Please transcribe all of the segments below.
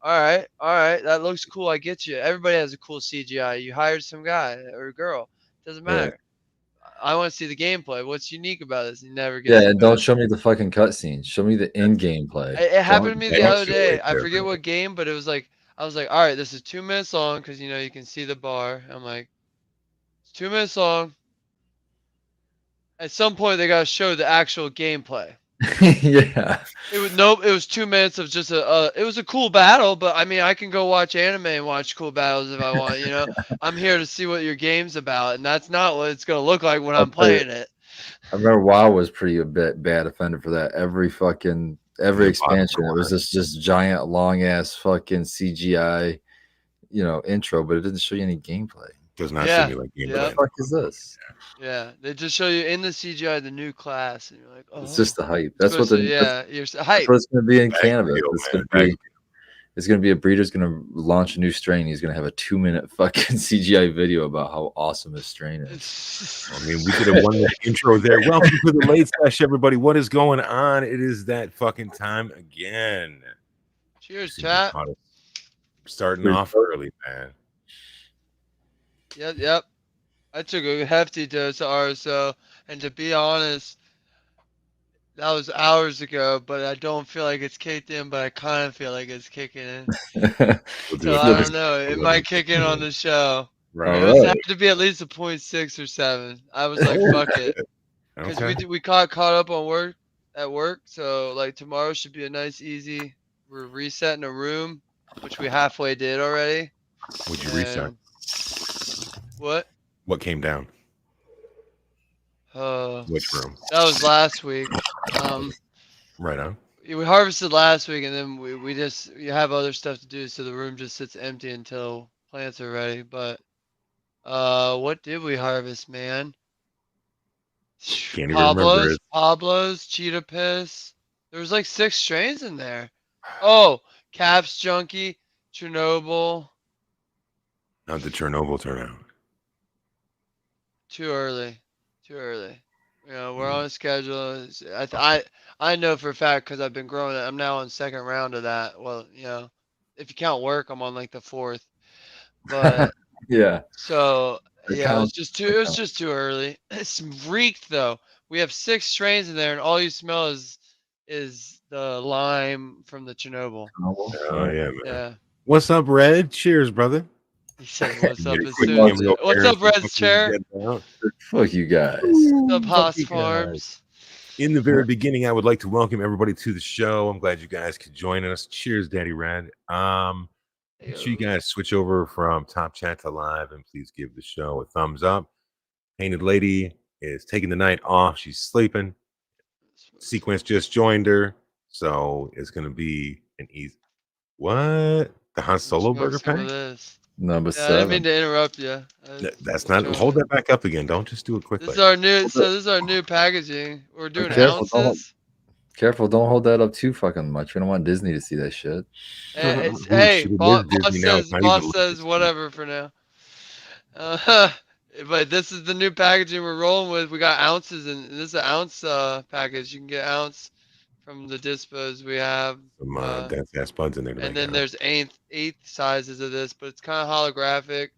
all right, that looks cool. I get you. Everybody has a cool CGI. You hired some guy or girl. Doesn't Right. matter. I want to see the gameplay. What's unique about this? He never Yeah, gets to and do don't it. show me the fucking cutscenes. Show me the That's in-game play. It happened to Don't me the don't other show day. it I there, forget bro. what game, but it was like I was like, all right, this is 2 minutes long because you can see the bar. I'm like, it's 2 minutes long. At some point, they gotta show the actual gameplay. yeah. It was nope. It was 2 minutes of just a. It was a cool battle, but I mean, I can go watch anime and watch cool battles if I want. I'm here to see what your game's about, and that's not what it's gonna look like when I'll I'm tell you, playing it. I remember WoW was pretty a bit bad offender for that. Every The bottom expansion, it was corner just giant long ass fucking CGI, intro, but it didn't show you any gameplay. does not Yeah. simulate What the Yep. gameplay. fuck is this? Yeah. They just show you in the CGI the new class, and you're like, It's oh, just the hype. it's supposed to. Yeah. You're That's hype. what it's gonna be in Bag cannabis. appeal, It's man. gonna Bag be appeal. it's gonna be a breeder's gonna launch a new strain. He's gonna have a 2-minute fucking CGI video about how awesome his strain is. I mean, we could have won that intro there. Welcome to the Late Sesh, everybody. What is going on? It is that fucking time again. Cheers, See, chat. starting Cheers, off bro. early, man. Yep. I took a hefty dose of RSO, and to be honest, that was hours ago. But I don't feel like it's kicked in, but I kind of feel like it's kicking in. We'll do So it I for don't this. know. It might kick in on the show. Right. It was had Alright. to be at least a 0.6 or 7. I was like, fuck it, because Okay. we caught up on work at work. So like tomorrow should be a nice easy. We're resetting a room, which we halfway did already. Would you reset? And what? What came down? Uh, Which room? that was last week. Right on. We harvested last week, and then you have other stuff to do, so the room just sits empty until plants are ready. But what did we harvest, man? Can't even remember it. Pablo's, cheetah piss. There was like 6 strains in there. Oh, Caps Junkie, Chernobyl. How'd the Chernobyl turn out? Too early. We're on a schedule. I know for a fact because I've been growing it. I'm now on second round of that. Well, if you count work, I'm on like the 4th. But Yeah. so It yeah, counts. it was just too early. It's reeked though. We have 6 strains in there, and all you smell is the lime from the Chernobyl. Oh yeah, man. Yeah. What's up, Red? Cheers, brother. He said, "What's up?" Get a As quick soon as Kimbo what's there up, and Red's fucking chair? get out. Fuck you guys. What's up, Fuck Haas you guys. Farms? In the very beginning, I would like to welcome everybody to the show. I'm glad you guys could join us. Cheers, Daddy Red. Make sure you guys switch over from top chat to live, and please give the show a thumbs up. Painted Lady is taking the night off. She's sleeping. Sequence just joined her, so it's gonna be an easy. What? The Han Solo burger Some of pack? this. Number Yeah, I didn't mean 7. to interrupt you. That's not. Hold that back up again. Don't just do it quickly. This is our new. So this is our new packaging. We're doing Careful, ounces. Careful, don't hold that up too fucking much. We don't want Disney to see that shit. It's, Oh, hey, shit, it boss, is Disney now. It's not even says Lucasfilm. whatever for now. But this is the new packaging we're rolling with. We got ounces, and this is an ounce package. You can get ounce from the dispos we have. Some dense ass buds in there. To And make then it there's eighth sizes of this, but it's kind of holographic.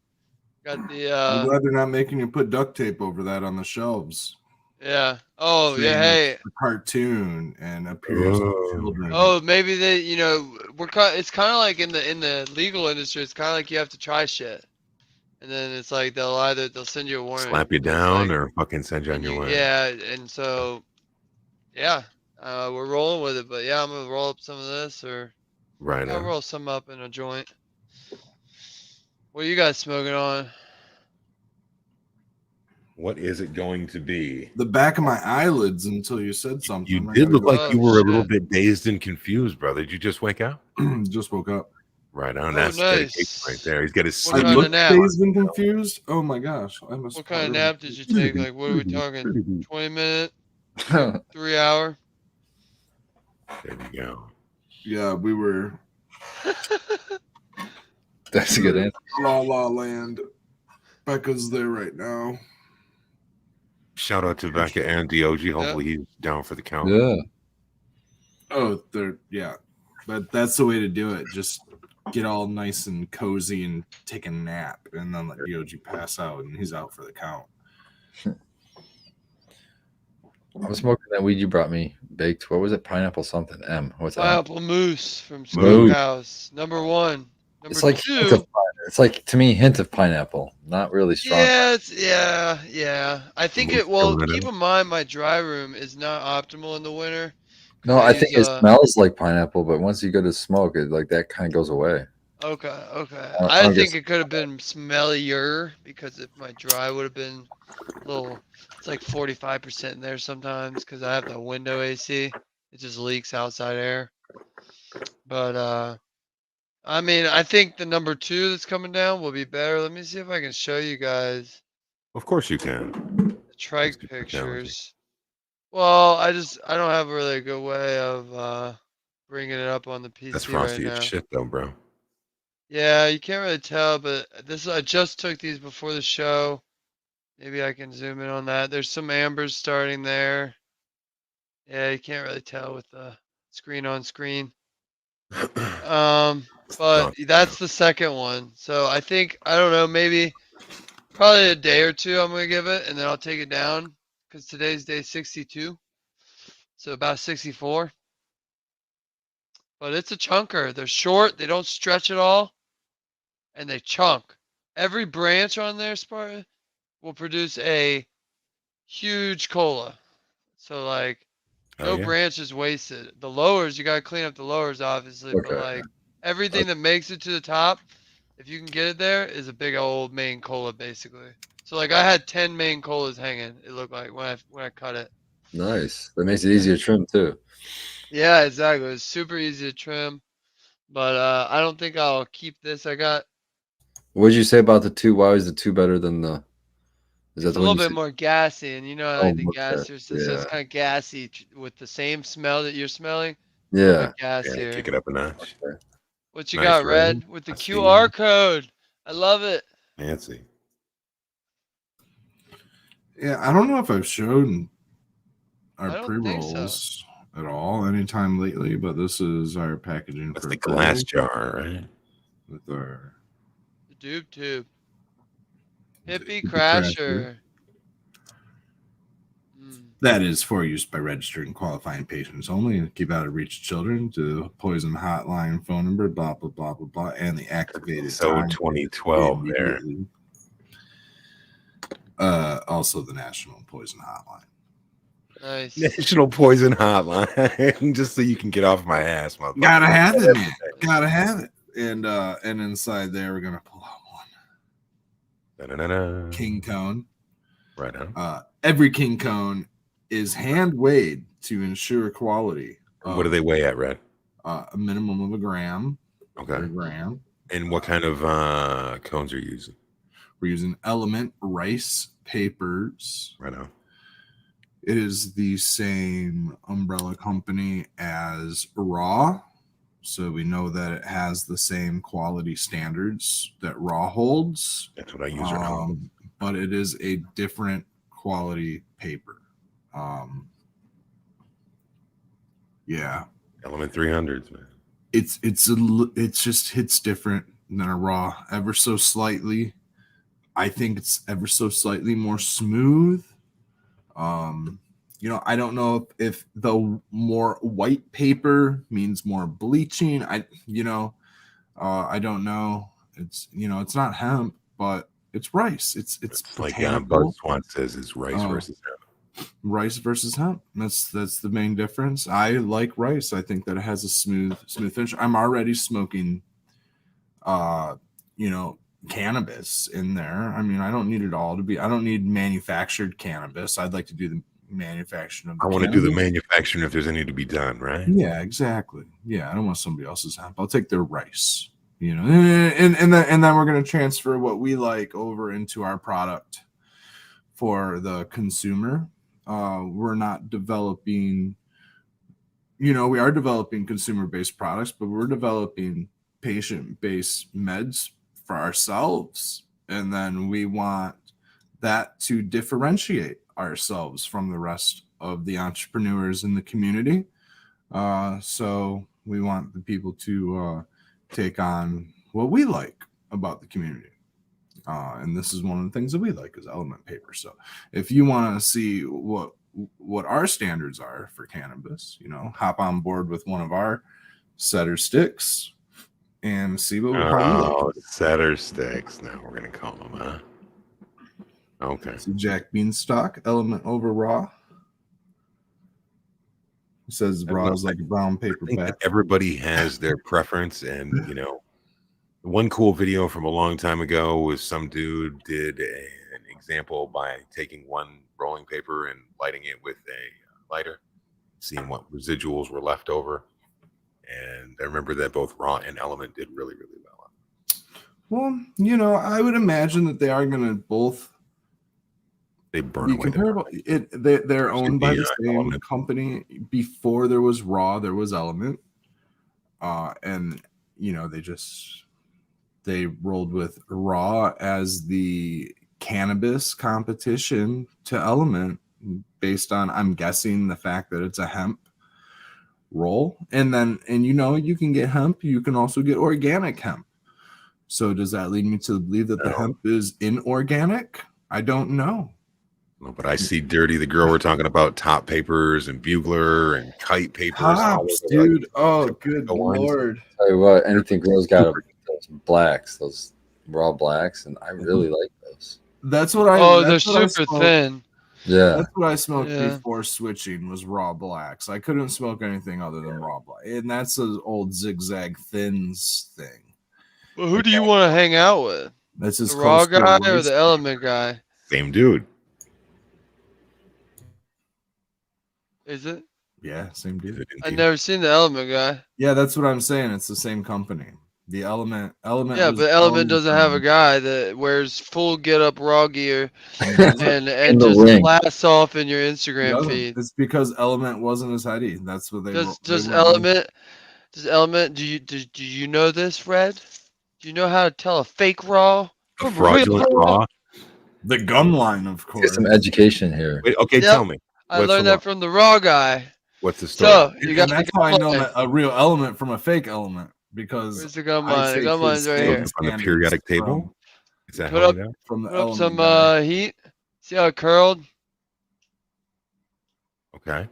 Got the I'm glad they're not making you put duct tape over that on the shelves. yeah. Oh yeah. Saying Hey. it's a cartoon and appears to children. Oh, maybe they. It's kind of like in the legal industry. It's kind of like you have to try shit, and then it's like they'll send you a warning, slap you It's down, like- or fucking send you on your way. Yeah, and so yeah, we're rolling with it. But yeah, I'm gonna roll up some of this, or Right I'll on. roll some up in a joint. What are you guys smoking on? What is it going to be? The back of my eyelids until you said something. You I did gotta look go. like you were a little shit. bit dazed and confused, brother. Did you just wake up? Just woke up. Right on. Oh, That's dedication nice. right there. He's got his What I kind of looked nap? dazed and confused. Oh my gosh! I must. What kind of nap did you take? Like, what are we talking? 20-minute, 3 hour? There we go. Yeah, we were. That's a good answer. La La Land. Becca's there right now. Shout out to Becca and Dog. Hopefully he's down for the count. Yeah. Oh, they're yeah, but that's the way to do it. Just get all nice and cozy and take a nap, and then let DOG pass out, and he's out for the count. I'm smoking that weed you brought me baked. What was it? Pineapple something. What's M? Pineapple Moose from Moose. Smokehouse. Number 1. Number It's like 2. it's like to me hint of pineapple, not really strong. Yeah, yeah. I think Moose it. Well, coming keep in. in mind my dry room is not optimal in the winter. 'Cause No, I use, think it smells like pineapple, but once you go to smoke, it like that kind of goes away. Okay. I I don't think get- it could have been smellier because if my dry would have been a little. It's like 45% in there sometimes because I have the window AC. It just leaks outside air. But I mean, I think the number 2 that's coming down will be better. Let me see if I can show you guys Of course you can. the trike good technology. pictures. Well, I don't have really a good way of bringing it up on the That's PC right frosty as now. shit, though, bro. Yeah, you can't really tell, but I just took these before the show. Maybe I can zoom in on that. There's some ambers starting there. Yeah, you can't really tell with the screen on screen. But Don't- that's the second one. So I think I don't know, maybe probably a day or two I'm gonna give it, and then I'll take it down because today's day 62, so about 64. But it's a chunker. They're short. They don't stretch at all, and they chunk. Every branch on there, Sparta, will produce a huge cola. So like, Oh, no yeah? branch is wasted. The lowers, you gotta clean up the lowers, obviously, but Okay. like everything that makes it to the top, if you can get it there, is a big old main cola basically. So like, I had 10 main colas hanging. It looked like when I cut it. Nice. That makes it easier to trim too. Yeah, exactly. It's super easy to trim, but I don't think I'll keep this. I got. What did you say about the 2? Why was the 2 better than the? Is that It's a the one little you bit said? more gassy, and you know, I Oh, like the okay. gassier. So Yeah. it's kind of gassy with the same smell that you're smelling. A little Yeah. bit Yeah, gassier. kick it up a notch. Okay. What you Nice, got, Red. Red? With the I see QR you. code. I love it. Fancy. Yeah, I don't know if I've shown our I don't pre think so. rolls at all anytime lately, but this is our packaging That's for the today glass jar, right? with our The Doob Tube. Hippie Hippie Crasher. Crasher. Mm. That is for use by registered and qualifying patients only, and keep out of reach of children. To poison hotline phone number, blah blah blah blah blah, and the activated So time 2012 there. immediately. Also the National Poison Hotline. Nice. National Poison Hotline, just so you can get off my ass, motherfucker. Gotta have it, man. Gotta have it. And inside there, we're gonna pull out one Da-da-da-da. king cone. Right on. Every king cone is hand weighed to ensure quality. What do they weigh at, Red? A minimum of a gram. Okay. Per gram. And what kind of cones are you using? We're using Element Rice Papers. Right on. It is the same umbrella company as Raw. So we know that it has the same quality standards that Raw holds. That's what I use around. But it is a different quality paper. Yeah. Element 300s, man. It just hits different than a Raw ever so slightly. I think it's ever so slightly more smooth. I don't know if the more white paper means more bleaching. I don't know. It's not hemp, but it's rice. It's like botanical. Buzz Swan says, is rice versus hemp. Rice versus hemp. That's the main difference. I like rice. I think that it has a smooth finish. I'm already smoking, cannabis in there. I mean, I don't need it all to be. I don't need manufactured cannabis. I'd like to do the manufacturing of. I want to do the manufacturing if there's any to be done, right? Yeah, exactly. Yeah, I don't want somebody else's hemp. I'll take their rice. And then we're gonna transfer what we like over into our product for the consumer. We're not developing. We are developing consumer-based products, but we're developing patient-based meds for ourselves, and then we want that to differentiate ourselves from the rest of the entrepreneurs in the community. So we want the people to take on what we like about the community. And this is one of the things that we like is element paper. So if you want to see what our standards are for cannabis, hop on board with one of our setter sticks and see how we like it. Setter sticks. Now we're gonna call them, huh? Okay. So Jack Beanstalk, element over raw. It says raw is like a brown paper I think bag. everybody has their preference, and one cool video from a long time ago was some dude did an example by taking one rolling paper and lighting it with a lighter, seeing what residuals were left over. And I remember that both raw and element did really, really well. Well, I would imagine that they are going to both they burn be away comparable. They're owned by the same element company. Before there was raw, there was element. And they rolled with raw as the cannabis competition to element based on, I'm guessing, the fact that it's a hemp roll. And you can get hemp, you can also get organic hemp. So does that lead me to believe that the hemp is inorganic? I don't know. No, but I see Dirty the girl we're talking about, top papers and bugler and kite papers. Tops, dude. Good lord. Tell you what, anything girls got those blacks, those raw blacks, and I really like those. That's what I. Oh, they're super thin. Yeah, that's what I smoked before switching was raw blacks. I couldn't smoke anything other than raw black, and that's an old zigzag thins thing. Well, who do you want to hang out with? That's the raw guy or the element guy? Same dude. Is it? Yeah, same dude. I've never seen the element guy. Yeah, that's what I'm saying. It's the same company. The element. Yeah, but Element doesn't have a guy that wears full get up raw gear and just blasts off in your Instagram feed. It's because Element wasn't as heady. That's what they. Does Element? Do you know this, Red? Do you know how to tell a fake raw? A fraudulent raw. The gum line, of course. Get some education here. Wait, okay, tell me. I learned that from the raw guy. What's the story? So you got that's how I know a real element from a fake element. Because where's the gum line? The gum line's right here. On the periodic table? Is that put up some heat. See how it curled? Okay.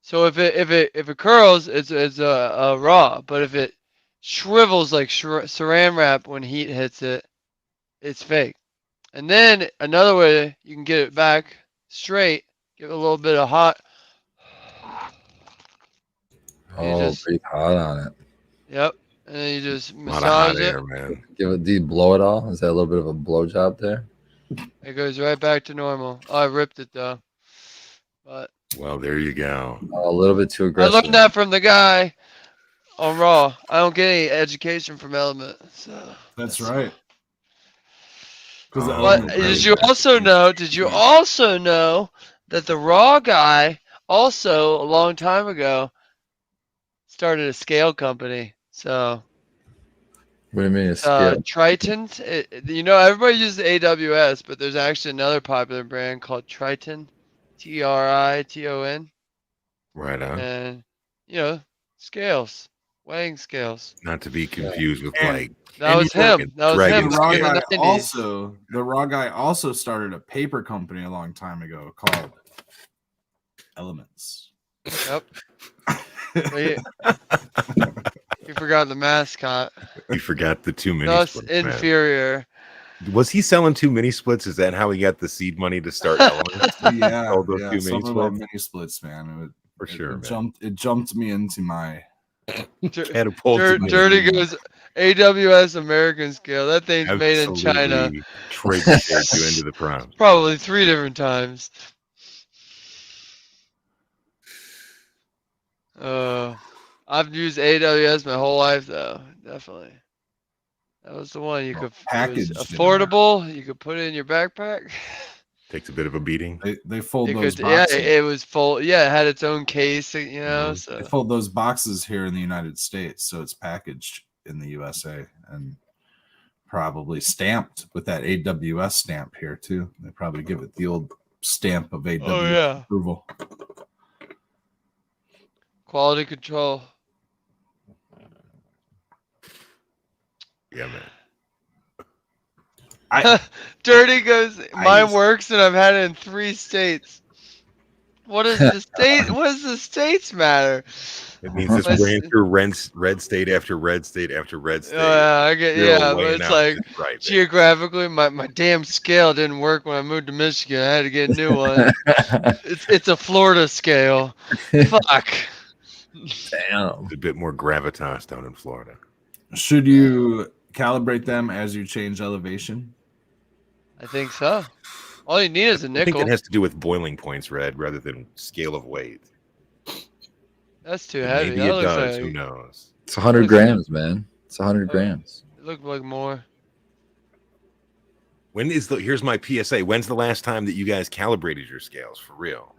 So if it curls, it's a raw. But if it shrivels like saran wrap when heat hits it, it's fake. And then another way you can get it back straight, give it a little bit of hot. Breathe hot on it. Yep, and then you just massage it. Man. Do you blow it all? Is that a little bit of a blow job there? It goes right back to normal. Oh, I ripped it though. But well, there you go. A little bit too aggressive. I learned that from the guy on Raw. I don't get any education from Element. So that's right. But did you also know that the Raw guy also a long time ago started a scale company? So what do you mean a scale? Triton. Everybody uses AWS, but there's actually another popular brand called Triton, Triton. Right on. And scales, weighing scales. Not to be confused with that was him. That was him. The raw guy also started a paper company a long time ago called Elements. Yep. You forgot the mascot. You forgot the 2 mini Thus splits. inferior. Man. Was he selling 2 mini splits? Is that how he got the seed money to start Elements? Yeah, mini mini splits, man. For sure, man. It jumped me into my Dirty goes AWS American scale. That thing's made in China. Trade you into the prom. Probably 3 different times. I've used AWS my whole life though. Definitely. That was the one you could package. Affordable. You could put it in your backpack. Takes a bit of a beating. They fold those boxes. Yeah, it was full. Yeah, it had its own case, so they fold those boxes here in the United States, so it's packaged in the USA and probably stamped with that AWS stamp here too. They probably give it the old stamp of AWS approval. Quality control. Yeah, man. Dirty goes. Mine Nice. works, and I've had it in 3 states. What does the state? What does the states matter? It means this My ran through red state after red state after red state. yeah, I get Still but weighing it's out like just right, man. geographically, my damn scale didn't work when I moved to Michigan. I had to get a new one. It's a Florida scale. Fuck. Damn. It's a bit more gravitas down in Florida. Should you calibrate them as you change elevation? I think so. All you need is a I think nickel. that has to do with boiling points, Red, rather than scale of weight. That's too But heavy. maybe That it looks does. like Who knows? It's 100 Looks- grams, man. It's 100 grams. it looked like more. Here's my PSA. When's the last time that you guys calibrated your scales for real?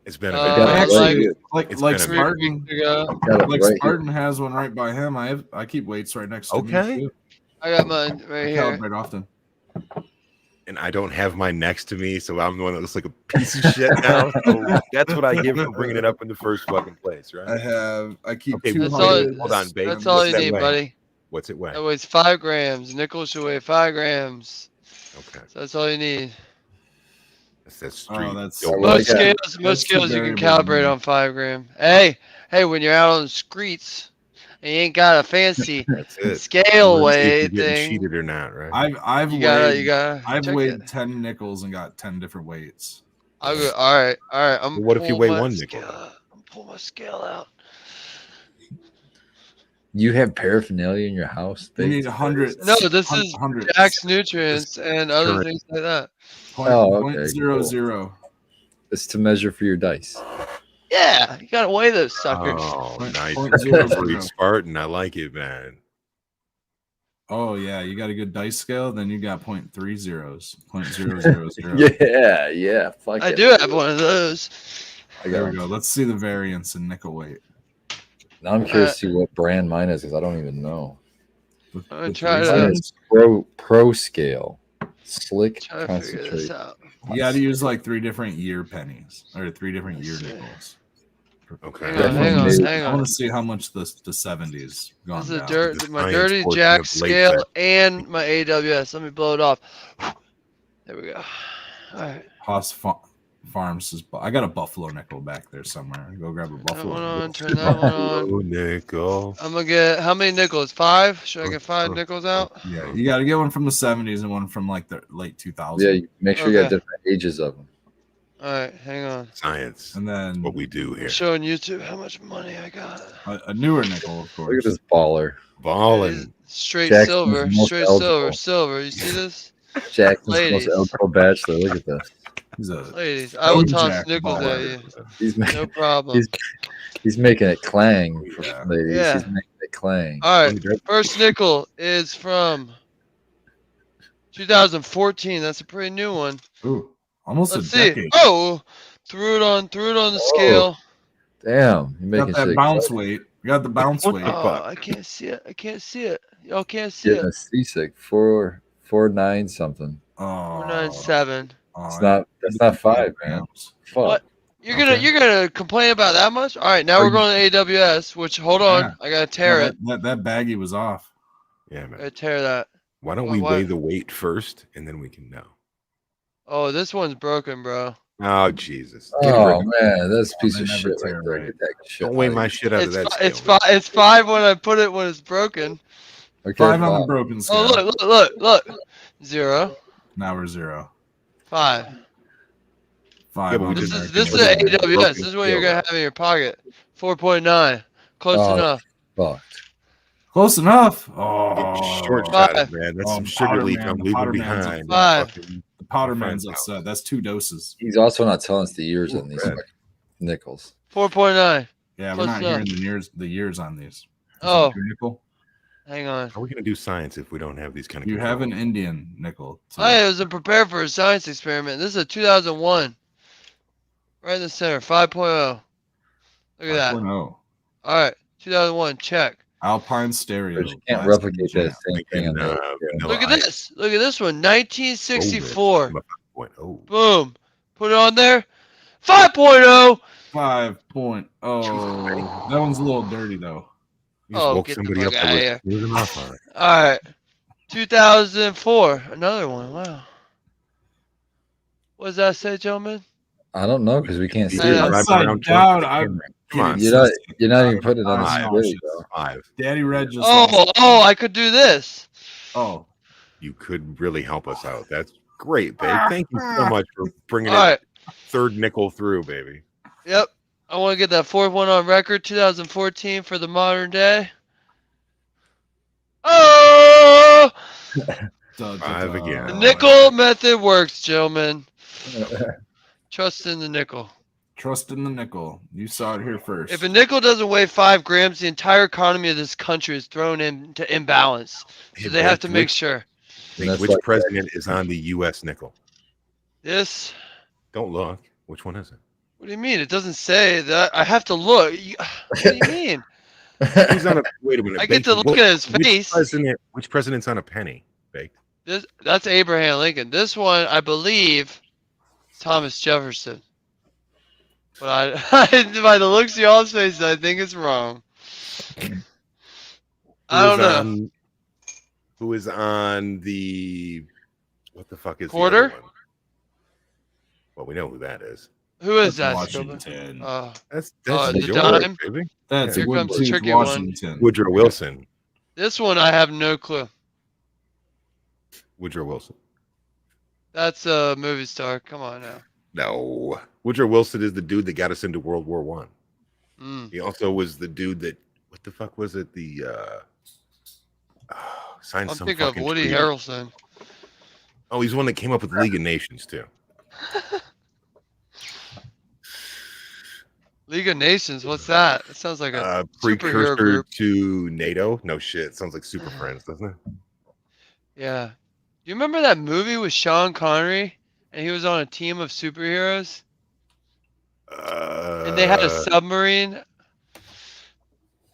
It's been a got it minute. right Like It's like been a 3 Spartan, weeks ago. Got it like right Spartan has one right by him. I keep weights right next to Okay. me. Too. I got mine right I here. calibrate often. And I don't have mine next to me, so I'm the one that looks like a piece of shit now. So that's what I give for bringing it up in the first fucking place, right? I keep Okay, That's 200. hold on, babe. That's all What's you that need, weigh? buddy. What's it weigh? That weighs 5 grams. Nickel should weigh 5 grams. Okay, So that's all you need. that's street. that's- dope. Well, Most like, scales, that's most too scales you can variable to calibrate me. on 5 gram. Hey, when you're out on the streets and you ain't got a fancy That's it. scale Let's see if weight you're getting thing, cheated or not, right? I've you weighed gotta I've check weighed it. 10 nickels and got 10 different weights. I'll go, all right. I'm Well, what if you pulling weigh my 1 nickel? scale out. I'm pulling my scale out. You have paraphernalia in your house? You need hundreds. No, this is hundreds. Jack's nutrients and other current- things like that. Oh, okay, Point zero cool. zero. It's to measure for your dice. Yeah, you gotta weigh those suckers. Oh, Point- nice. point zero Recovery zero. Spartan. I like it, man. Oh yeah, you got a good dice scale, then you got 0.3 zeros. 0.000. Yeah. Fuck I it. do have one of those. I There got we go. Let's see the variance in nickel weight. Now I'm curious to see what brand mine is because I don't even know. With- I'm gonna with try three to- Mine zeros? is pro scale, slick Try to figure this concentrate. out. You got to use like 3 different year pennies or 3 different year Let's see. nickels. Okay. Hang on, Definitely hang on, made- hang I want on. to see how much the 70s gone This is down. The my science dirty portion Jack of Late scale Sesh. and my AWS. Let me blow it off. There we go. All right. Haas Farms says, I got a buffalo nickel back there somewhere. Go grab a That buffalo. one on. nickel. Turn that one on. Oh, nickel. I'm gonna get how many nickels? 5? Should I get 5 nickels out? Yeah, you got to get one from the 70s and one from like the late 2000s. Yeah, you make sure you got Okay. different ages of them. All right, hang on. Science. And then What we do I'm here. showing YouTube how much money I got. a newer nickel, of course. Look at this baller. Balling. Straight Jackson's silver, most straight eligible. silver. You see this? Jackson's Ladies. most eligible bachelor. Look at this. He's a Ladies, I will toss Jack nickels at baller. you. He's making, No problem. he's making it clang, for Yeah. ladies. Yeah. He's making it clang. All right, first nickel is from 2014. That's a pretty new one. Ooh, almost Let's a see. decade. Oh, threw it on the Oh, scale. Damn, you're making Got that shit bounce exciting. weight. You got the bounce What weight. the- Oh, I can't see it. I can't see it. Y'all can't see Getting it. a seasick 449 something. Oh, 497. It's not. That's not 5, man. Fuck. What? Okay. You're gonna complain about that much? All right, now Are we're you- going to AWS. Which hold on, Yeah. I gotta tear it. That baggie was off. Yeah, I man. gotta tear that. Why don't we Why- weigh the weight first and then we can know? Oh, this one's broken, bro. Oh, Jesus. Get rid Oh of it. man, that's a piece they of never shit tear right there. right. Get that shit Don't weigh out of my here. shit out of It's that fi- it's scale, five. It's 5 when I put it when it's broken. Okay, 5 on the five. broken scale. Oh look. 0, Now we're 0. 5. 5 Yeah, but on we the This just- is broken this is Broken an scale. AWS. This is what you're scale, gonna have in your pocket. 4.9. Close Oh, enough. Fucked. Close enough. Get Oh, short Five. shot, man. That's some sugar Powder leak Man, I'm the leaving Powder Man's behind. Five. Fucking- the powder My man's friend's upset. That's 2 doses. He's also not telling us the years on these Red. fucking nickels. 4.9. Yeah, Close we're not enough. hearing the years on these. Is Oh. that your nickel? Hang on. How are we going to do science if we don't have these kind of You have an controls? Indian nickel. too. I was prepared for a science experiment. This is a 2001. Right in the center. 5.0. Look at that. 5.0. All right. 2001. Check. Alpine stereo. But you can't Blasting replicate jam. that same We thing can, on the other scale. vanilla Look at ice this. Look at this one. over 1964. it. 5.0. Boom. Put it on there. 5.0. 5.0. That one's a little dirty though. You just Oh, woke get the somebody fuck up out that of was here. snoozing off on it. All right. 2004. Another one. Wow. What does that say, gentlemen? I don't know because we can't see I it. know. Driving around Upside talking to down. the I'm camera. Come on. You're not even putting it on the Five. video. Five. Daddy Red just Oh, lost. I could do this. Oh, You could really help us out. That's great, babe. Thank you so much for bringing All it right. third nickel through, baby. Yep. I want to get that fourth one on record. 2014 for the modern day. Oh! Five again. The nickel method works, gentlemen. Trust in the nickel. Trust in the nickel. You saw it here first. If a nickel doesn't weigh 5 grams, the entire economy of this country is thrown into imbalance. So Hey, they have Vic, to make sure. That's which like president is on the U.S. nickel? This. Don't look. Which one is it? What do you mean? It doesn't say that. I have to look. What do you mean? Who's on a? Wait a minute. I get to Baked, look at his face. Which president's on a penny? Baked. That's Abraham Lincoln. This one, I believe, is Thomas Jefferson. But by the looks of y'all's faces, I think it's wrong. I don't know. Who is on the? What the fuck is Quarter? the other one? Well, we know who that is. Who is That's that, Spielberg? Washington. That's the George, dime? baby. That's Here comes the Woodrow tricky one. Washington. Woodrow Wilson. This one, I have no clue. Woodrow Wilson. That's a movie star. Come on now. No. Woodrow Wilson is the dude that got us into World War One. He also was the dude that. What the fuck was it? The signed I'm some thinking of fucking Woody treaty. Harrelson. Oh, he's the one that came up with the League of Nations too. League of Nations. What's that? It sounds like a superhero Precursor group. to NATO. No shit. Sounds like Super Friends, doesn't it? Yeah. Do you remember that movie with Sean Connery and he was on a team of superheroes and they had a submarine?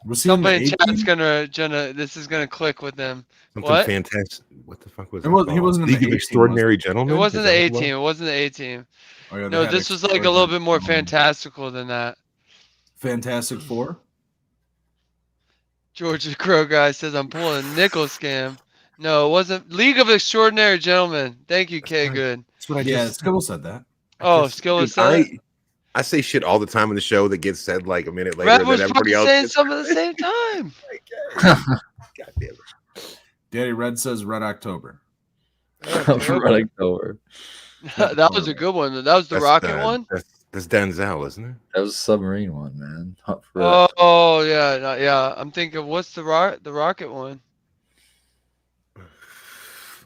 Was he in the Somebody in chat's A-Team? gonna this is gonna click with them. Something What? fantastic. What the fuck was He it? wasn't called? in the League of A-Team, Extraordinary It Gentlemen. wasn't Is the that A what it was? team. It wasn't the A team. Oh, yeah, they No, had this was like a little bit more Extraordinary fantastical than that. Fantastic Four. George the Crow guy says I'm pulling a nickel scam. No, it wasn't. League of Extraordinary Gentlemen. Thank you, K. Good. That's what I Yeah, just. Skibble said that. Oh, Skill was Dude, said. I say shit all the time in the show that gets said like a minute later. Red that was everybody fucking else saying gets- something at the same time. God damn it. Daddy Red says Red October. Red October. That was a good one. That was the rocket one. That's Denzel, isn't it? That was a submarine one, man. Hunt for Red Oh yeah, yeah. I'm thinking, what's the rocket one?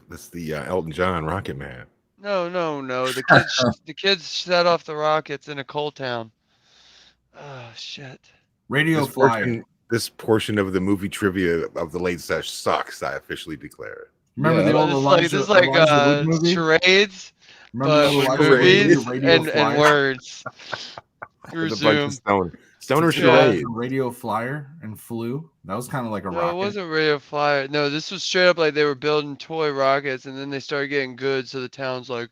That's the Elton John Rocket Man. No. The kids set off the rockets in a coal town. Oh shit. Radio Flyer. This portion of the movie trivia of the Late Sesh sucks. I officially declare it. Remember the old This is like Elijah Wood movie? charades, Remember but the with Elijah Wood movie, movies Radio and Flyer? words through With a bunch Zoom. of stoner Yeah. charades. Radio Flyer and Flew. That was kind of like a No, rocket. it wasn't Radio Flyer. No, this was straight up like they were building toy rockets, and then they started getting good. So the town's like,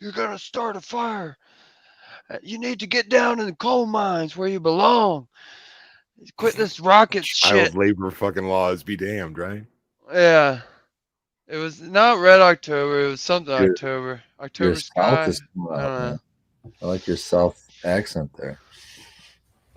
"You're gonna start a fire. You need to get down in the coal mines where you belong. Quit this rocket shit." Child labor fucking laws be damned, right? Yeah, it was not Red October. It was something Your- October. Your October South Sky. is coming I out, don't know. man. I like your South accent there.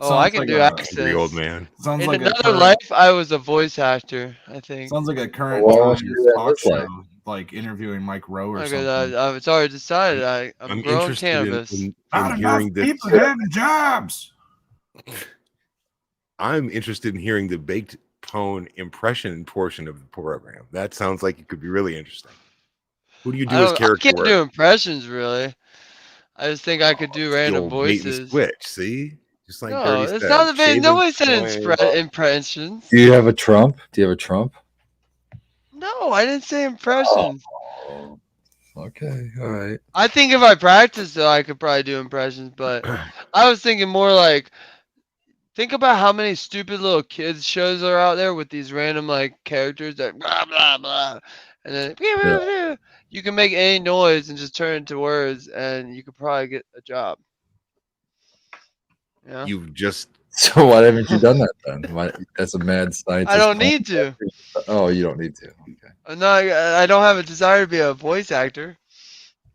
Oh, I Sounds can like do a- accents. Angry old man. Sounds In like a another current, life, I was a voice actor. I think. sounds like a current Well, Times that talk looks show, like. like interviewing Mike Rowe or Okay, something. it's already decided. I'm I'm growing interested cannabis. in Not hearing enough this. people having jobs. I'm interested in hearing the baked pone impression portion of the program. That sounds like it could be really interesting. Who do you do as I character can't work? do impressions really. I just think I could do The random old bait and voices. switch, see? Just like No, Dirty it's said. not a bit. Shaving Nobody said point. impressions. Do you have a Trump? Do you have a Trump? No, I didn't say impressions. Oh, okay, all right. I think if I practiced, though, I could probably do impressions. But I was thinking more like, think about how many stupid little kids shows are out there with these random like characters that blah blah blah, and then you can make any noise and just turn it into words, and you could probably get a job. Yeah. You've just So why haven't you done that then? Why, that's a mad scientist. I don't need to. Oh, you don't need to. Okay. I don't have a desire to be a voice actor.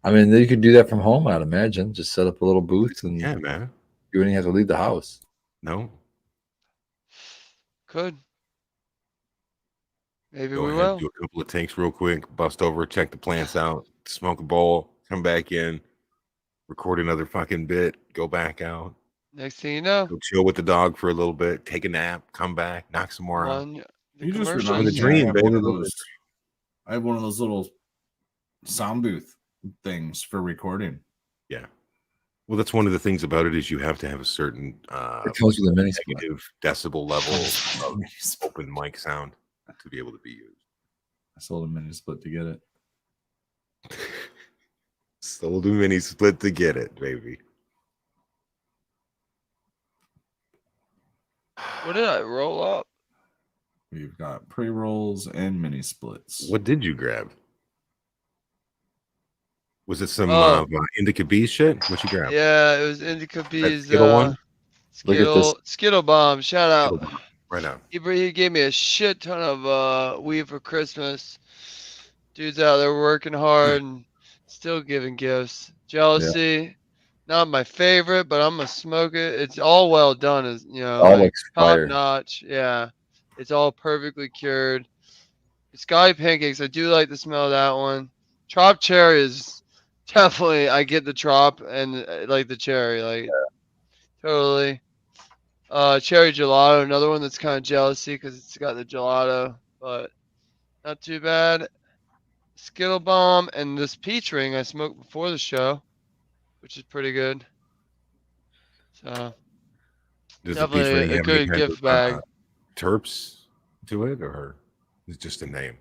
I mean, you could do that from home, I'd imagine. Just set up a little booth and Yeah, man. you wouldn't have to leave the house. No. Could. Maybe Go we ahead, will. do a couple of takes real quick, bust over, check the plants out, smoke a bowl, come back in, record another fucking bit, go back out, Next thing you know, go chill with the dog for a little bit, take a nap, come back, knock some more out. on the You just commercials. reminded The me. dream, I have baby, one of look at those. I have one of those little sound booth things for recording. Yeah. Well, that's one of the things about it is you have to have a certain It comes with a mini split. negative decibel level of open mic sound to be able to be used. I sold a mini split to get it. Sold a mini split to get it, baby. What did I roll up? We've got pre-rolls and mini splits. What did you grab? Was it some Indica Bee shit? What you grab? Yeah, it was Indica Bee's Skittle one? Look at this. Skittle Bomb. Shout out. Skittle Bomb. Right now. He gave me a shit ton of weed for Christmas. Dude's out there working hard and still giving gifts. Jealousy, not my favorite, but I'm gonna smoke it. It's all well done, as you know, All like looks top fire. notch. Yeah, it's all perfectly cured. Sky pancakes, I do like the smell of that one. Trop cherry is definitely, I get the trop and like the cherry, like totally. Cherry gelato, another one that's kind of jealousy because it's got the gelato, but not too bad. Skittle Bomb and this peach ring I smoked before the show, which is pretty good. So Does definitely the peach ring a have any good kind gift of, bag. terps to it, or is it just a name?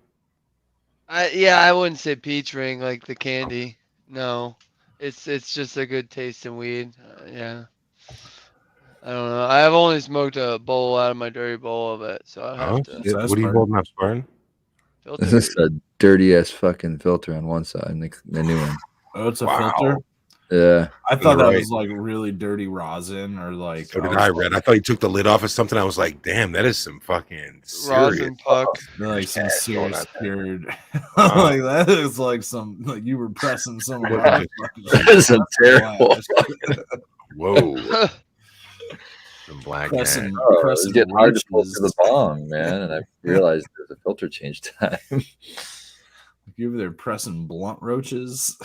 I wouldn't say peach ring like the candy. No, it's just a good tasting weed. Yeah. I don't know. I have only smoked a bowl out of my dirty bowl of it, so I have to Shit. What are you holding up, Spartan? filter. This is a dirty ass fucking filter on one side, and the new one. Oh, it's a Wow. filter. Yeah. I thought that right. was like really dirty rosin or like. So did I, Red. I thought you took the lid off of something. I was like, damn, that is some fucking serious. Rosin puck. Like some cash going serious out there. cured. Wow. Like that is like some like you were pressing some. What That is a terrible. Whoa. Some black Pressing- cat. Oh, it's Pressing getting hard to pull roaches. to the bong, man. And I realized there's a filter change time. You were there pressing blunt roaches,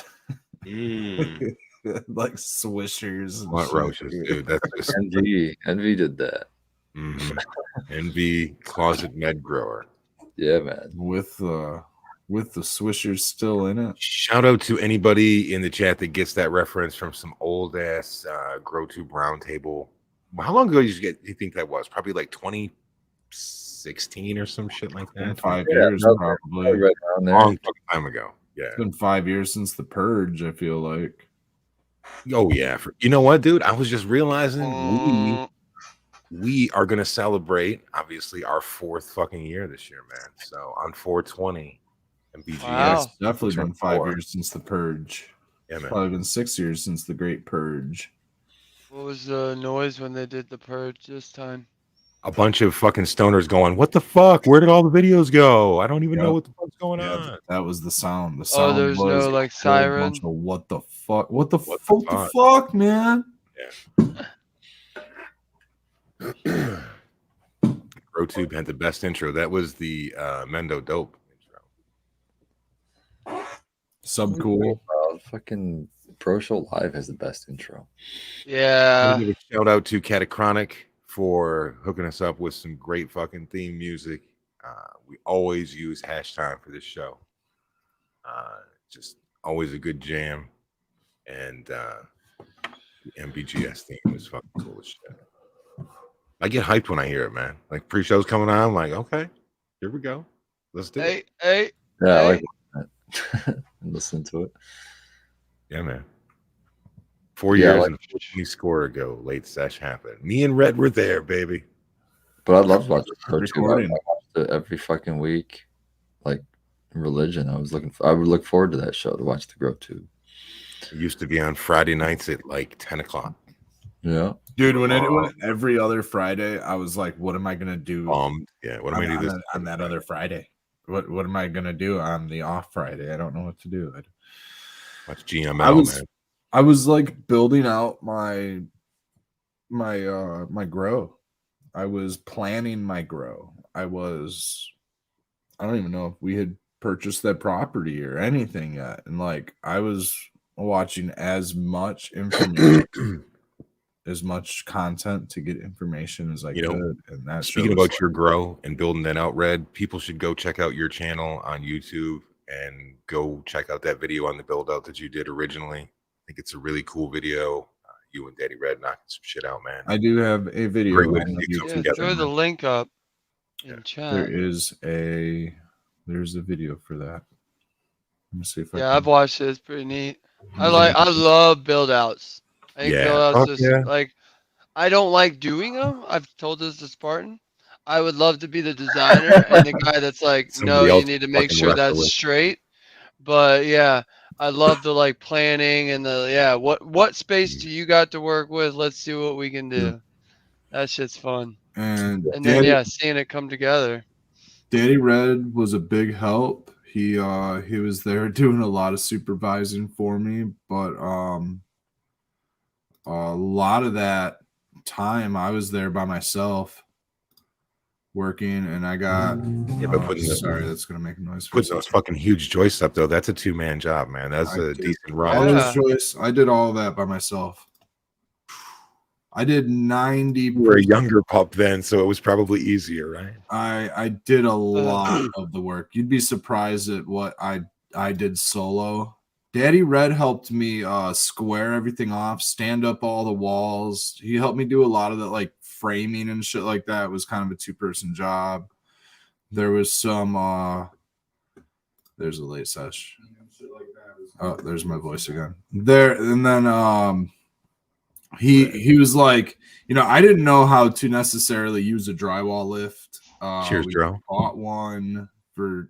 Mm. like swishers. and Blunt shit. roaches, dude. That's just Envy did that. Envy closet med grower. Yeah, man. with the swishers still in it. Shout out to anybody in the chat that gets that reference from some old ass Grow Tube Roundtable. How long ago did you think that was? Probably like 2016 or some shit like In that. 5 Yeah, years, okay. probably. Right around there. Long fucking time ago. Yeah. It's been 5 years since the purge. I feel like. Oh yeah. You know what, dude? I was just realizing Mm, we are gonna celebrate obviously our 4th fucking year this year, man. So on 420 and BGS. Wow. It's definitely been Turn 5 4. years since the purge. Yeah, man. Probably been 6 years since the Great Purge. what was the noise when they did the purge this time? A bunch of fucking stoners going, what the fuck? Where did all the videos go? I don't even know Yep. what the fuck's going Yeah, on. that was the sound. The sound There's was no, like, a siren? bunch of what the fuck? What the What the fuck? The fuck? fuck, man? GrowTube had the best intro. That was the Mendo Dope intro. Subcool. Fucking Pro Show Live has the best intro. Yeah. Give a shout out to Catachronic for hooking us up with some great fucking theme music. We always use #time for this show. Just always a good jam. And the MBGS theme was fucking cool as shit. I get hyped when I hear it, man. Like pre-show's coming on, I'm like, okay, here we go. Let's do it. Hey. Yeah, I Hey. like that. Listen to it. Yeah, man. 4 Yeah, years like- and 14 score ago, Late Sesh happened. Me and Red were there, baby. But I love watching Pro Tube. I Recording. watched it every fucking week. Like religion. I would look forward to that show to watch the Grow Tube. It used to be on Friday nights at like 10 o'clock. Yeah. Dude, when it went every other Friday, I was like, what am I gonna do Yeah, what am I gonna do this on that other Friday? What am I gonna do on the off Friday? I don't know what to do. Watch GML, man. I was like building out my grow. I was planning my grow. I don't even know if we had purchased that property or anything yet. And like I was watching as much information, as much content to get information as I could. And that speaking about your grow and building that out, Red, people should go check out your channel on YouTube and go check out that video on the build out that you did originally. I think it's a really cool video. You and Daddy Red knocking some shit out, man. I do have a video. Great way to see Yeah, throw the link up in chat. There's a video for that. Let me see if I've watched it. It's pretty neat. I love build outs. I think build outs like I don't like doing them. I've told this to Spartan. I would love to be the designer and the guy that's like, no, you need to make sure that's straight. But yeah, I love the like planning and the what space do you got to work with? Let's see what we can do. That shit's fun. And then seeing it come together. Daddy Red was a big help. He was there doing a lot of supervising for me, but a lot of that time I was there by myself working, and I got sorry, that's gonna make a noise. Putting those fucking huge joists up though, that's a 2-man job, man. That's a decent run. I did all that by myself. I did 90. You were a younger pup then, so it was probably easier, right? I did a lot of the work. You'd be surprised at what I did solo. Daddy Red helped me square everything off, stand up all the walls. He helped me do a lot of the like framing and shit like that. It was kind of a 2-person job. There was some there's a late sesh. Oh, there's my voice again. There and then he was like, I didn't know how to necessarily use a drywall lift. Cheers, Joe. Bought one for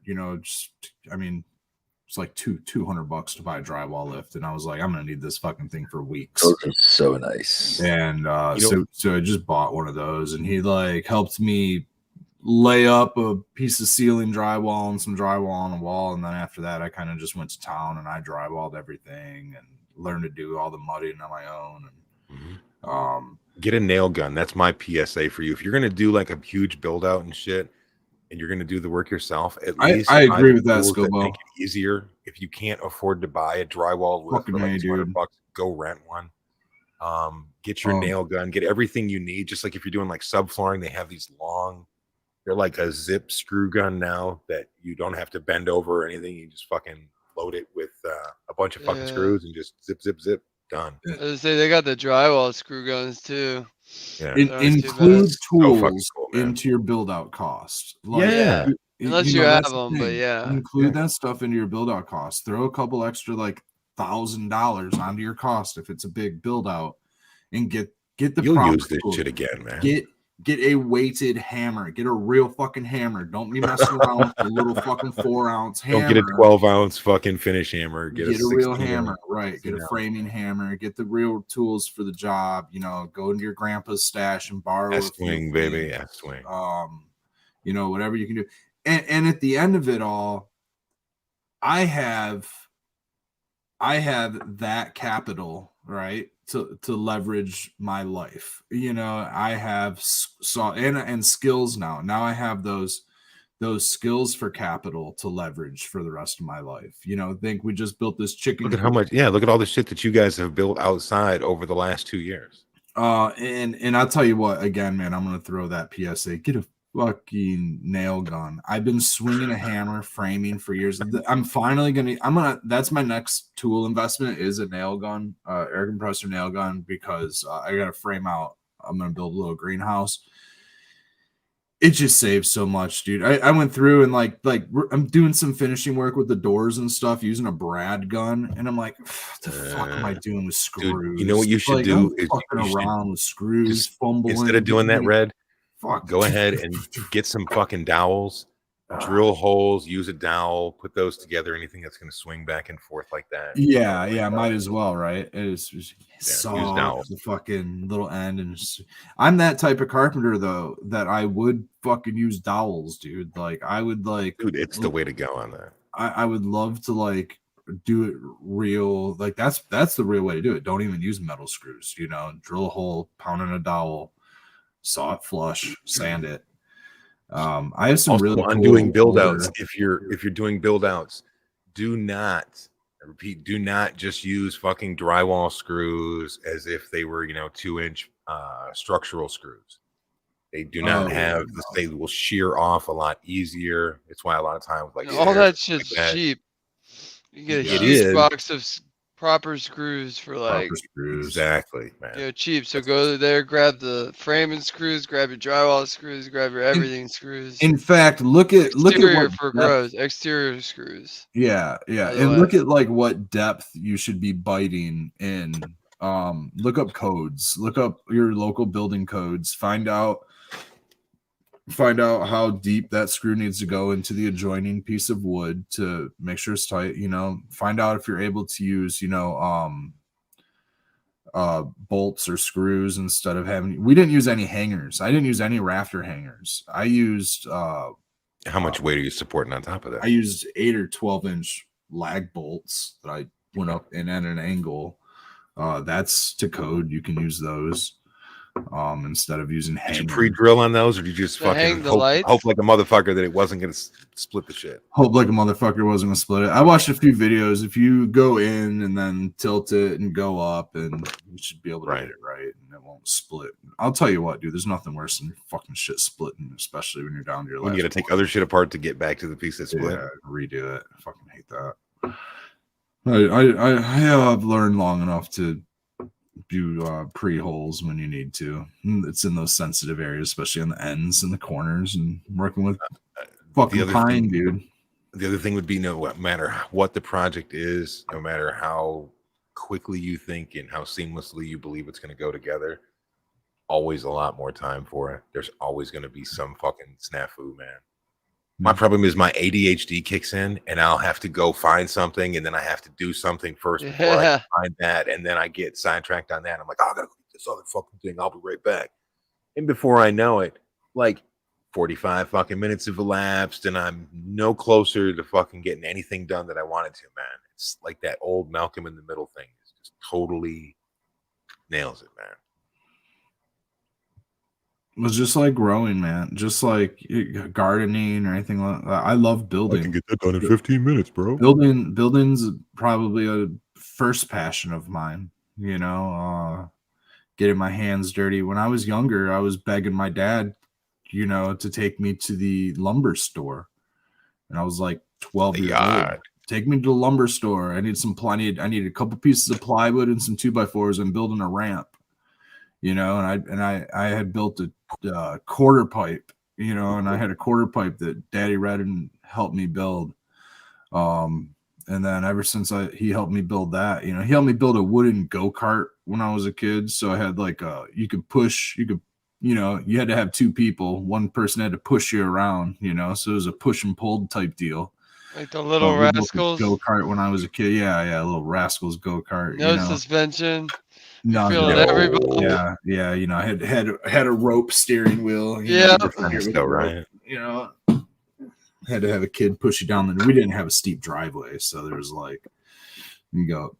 it's like $200 to buy a drywall lift, and I was like, I'm gonna need this fucking thing for weeks. Those are so nice. And so I just bought one of those, and he like helped me lay up a piece of ceiling drywall and some drywall on the wall, and then after that, I kind of just went to town and I drywalled everything and learned to do all the mudding on my own. And get a nail gun. That's my PSA for you. If you're gonna do like a huge build out and shit, and you're going to do the work yourself, at least I agree with that, Scobo. Make it easier. If you can't afford to buy a drywall lift for like $200, go rent one. Get your nail gun. Get everything you need. Just like if you're doing like subflooring, they have these long. They're like a zip screw gun now that you don't have to bend over or anything. You just fucking load it with a bunch of fucking screws and just zip, zip, zip. Done. I was say they got the drywall screw guns too. Yeah. Include tools into your build out cost. Like, unless you have them, but include that stuff into your build out cost. Throw a couple extra like $1,000 onto your cost if it's a big build out, and get the. You'll use this shit again, man. Get a weighted hammer. Get a real fucking hammer. Don't be messing around with a little fucking 4-ounce hammer. Don't get a 12-ounce fucking finish hammer. Get a real hammer, right? Get a framing hammer. Get the real tools for the job. Go into your grandpa's stash and borrow a swing, baby. Swing. Whatever you can do. And at the end of it all, I have that capital, right? To leverage my life. I have and skills now. Now I have those skills for capital to leverage for the rest of my life. Think we just built this chicken. Look at how much, look at all the shit that you guys have built outside over the last 2 years. And I'll tell you what, again, man, I'm gonna throw that PSA. Get a fucking nail gun. I've been swinging a hammer framing for years. I'm finally that's my next tool investment is a nail gun, air compressor nail gun, because I gotta frame out. I'm gonna build a little greenhouse. It just saves so much, dude. I went through and like I'm doing some finishing work with the doors and stuff using a Brad gun, and I'm like, what the fuck am I doing with screws? Dude, you know what you should do is fucking around with screws, fumbling. Instead of doing that, Red, go ahead and get some fucking dowels, drill holes, use a dowel, put those together. Anything that's going to swing back and forth like that. Yeah, might as well, right? It's use soft, dowel. the fucking little end, and I'm that type of carpenter though that I would fucking use dowels, dude. Like I would dude, it's the way to go on that. I would love to like do it real, like that's the real way to do it. Don't even use metal screws, drill a hole, pound in a dowel, saw it flush, sand it. I have some also, really on cool doing build outs. If you're doing build outs, do not just use fucking drywall screws as if they were 2-inch structural screws. They do not have this. They will shear off a lot easier. It's why a lot of times like all that shit's cheap. You get a huge box of proper screws for like exactly, man. Cheap. So go there, grab the framing screws, grab your drywall screws, grab your everything screws. In fact, look at exterior for grows, exterior screws. Yeah, and look at like what depth you should be biting in. Look up codes. Look up your local building codes. Find out how deep that screw needs to go into the adjoining piece of wood to make sure it's tight. Find out if you're able to use bolts or screws instead of having. We didn't use any hangers. I didn't use any rafter hangers. I used how much weight are you supporting on top of that? I used 8 or 12-inch lag bolts that I went up in at an angle. That's to code. You can use those instead of using hangers. Did you pre-drill on those, or did you just fucking hope like a motherfucker that it wasn't going to split the shit? Hope like a motherfucker wasn't going to split it. I watched a few videos. If you go in and then tilt it and go up, and you should be able to hit it right, and it won't split. I'll tell you what, dude. There's nothing worse than fucking shit splitting, especially when you're down to your when you got to take other shit apart to get back to the piece that split. Yeah, redo it. I fucking hate that. I have learned long enough to do pre-holes when you need to. It's in those sensitive areas, especially on the ends and the corners, and working with fucking pine, dude. The other thing would be no matter what the project is, no matter how quickly you think and how seamlessly you believe it's going to go together, always a lot more time for it. There's always going to be some fucking snafu, man. My problem is my ADHD kicks in, and I'll have to go find something, and then I have to do something first before I find that, and then I get sidetracked on that. I'm like, oh, I gotta go get this other fucking thing. I'll be right back. And before I know it, like 45 fucking minutes have elapsed, and I'm no closer to fucking getting anything done that I wanted to, man. It's like that old Malcolm in the Middle thing. It's just totally nails it, man. It was just like growing, man. Just like gardening or anything like that. I love building. I can get that done in 15 minutes, bro. Building's probably a first passion of mine. Getting my hands dirty. When I was younger, I was begging my dad, to take me to the lumber store. And I was like 12 years old. Take me to the lumber store. I need I need a couple pieces of plywood and some 2x4s. I'm building a ramp. And I had built a quarter pipe, and I had a quarter pipe that Daddy Redden helped me build. And then ever since he helped me build that, he helped me build a wooden go-kart when I was a kid. So I had like you had to have 2 people. One person had to push you around, so it was a push and pull type deal. Like the Little Rascals go-kart when I was a kid. Yeah, Little Rascals go-kart. No suspension. No, everybody. Yeah. I had a rope steering wheel. Still right. Had to have a kid push you down. We didn't have a steep driveway, so there was like, you go.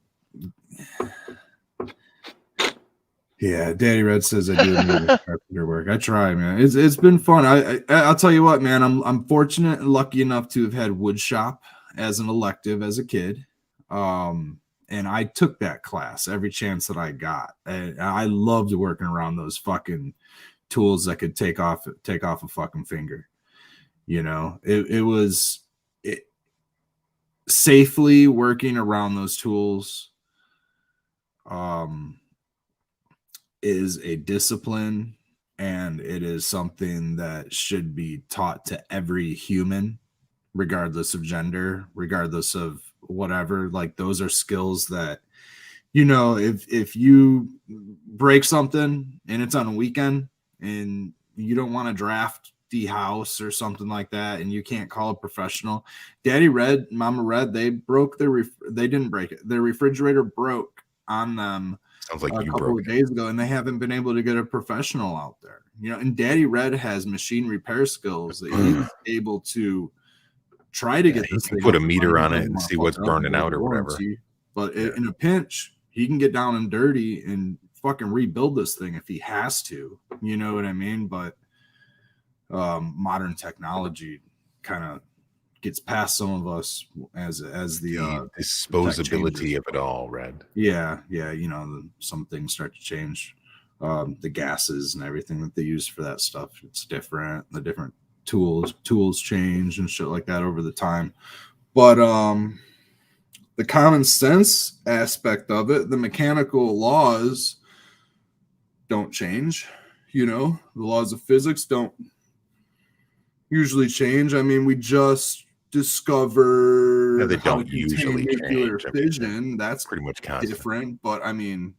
Yeah, Daddy Red says I do carpenter work. I try, man. It's been fun. I'll tell you what, man. I'm fortunate and lucky enough to have had wood shop as an elective as a kid. And I took that class every chance that I got. And I loved working around those fucking tools that could take off a fucking finger. It was safely working around those tools is a discipline, and it is something that should be taught to every human, regardless of gender, regardless of whatever. Like, those are skills that, if you break something and it's on a weekend and you don't want to draft house or something like that, and you can't call a professional. Daddy Red, Mama Red, they broke their they didn't break it. Their refrigerator broke on them Sounds like a you couple broke of days ago, and they haven't been able to get a professional out there. You know, and Daddy Red has machine repair skills that he's able to try to get he this can thing put up a and meter running. on He it doesn't and wanna see fuck what's it up burning and lose out the or whatever. warranty. But Yeah. in a pinch, he can get down and dirty and fucking rebuild this thing if he has to. You know what I mean? But modern technology kind of gets past some of us as the disposability of it all, Red. yeah, you know, some things start to change. The gases and everything that they use for that stuff, it's different. The different tools change and shit like that over the time. But the common sense aspect of it, the mechanical laws don't change. You know, the laws of physics don't usually change. I mean, we just discovered they how to don't contain usually nuclear change. I mean, fission. That's pretty much constant. different, but I mean,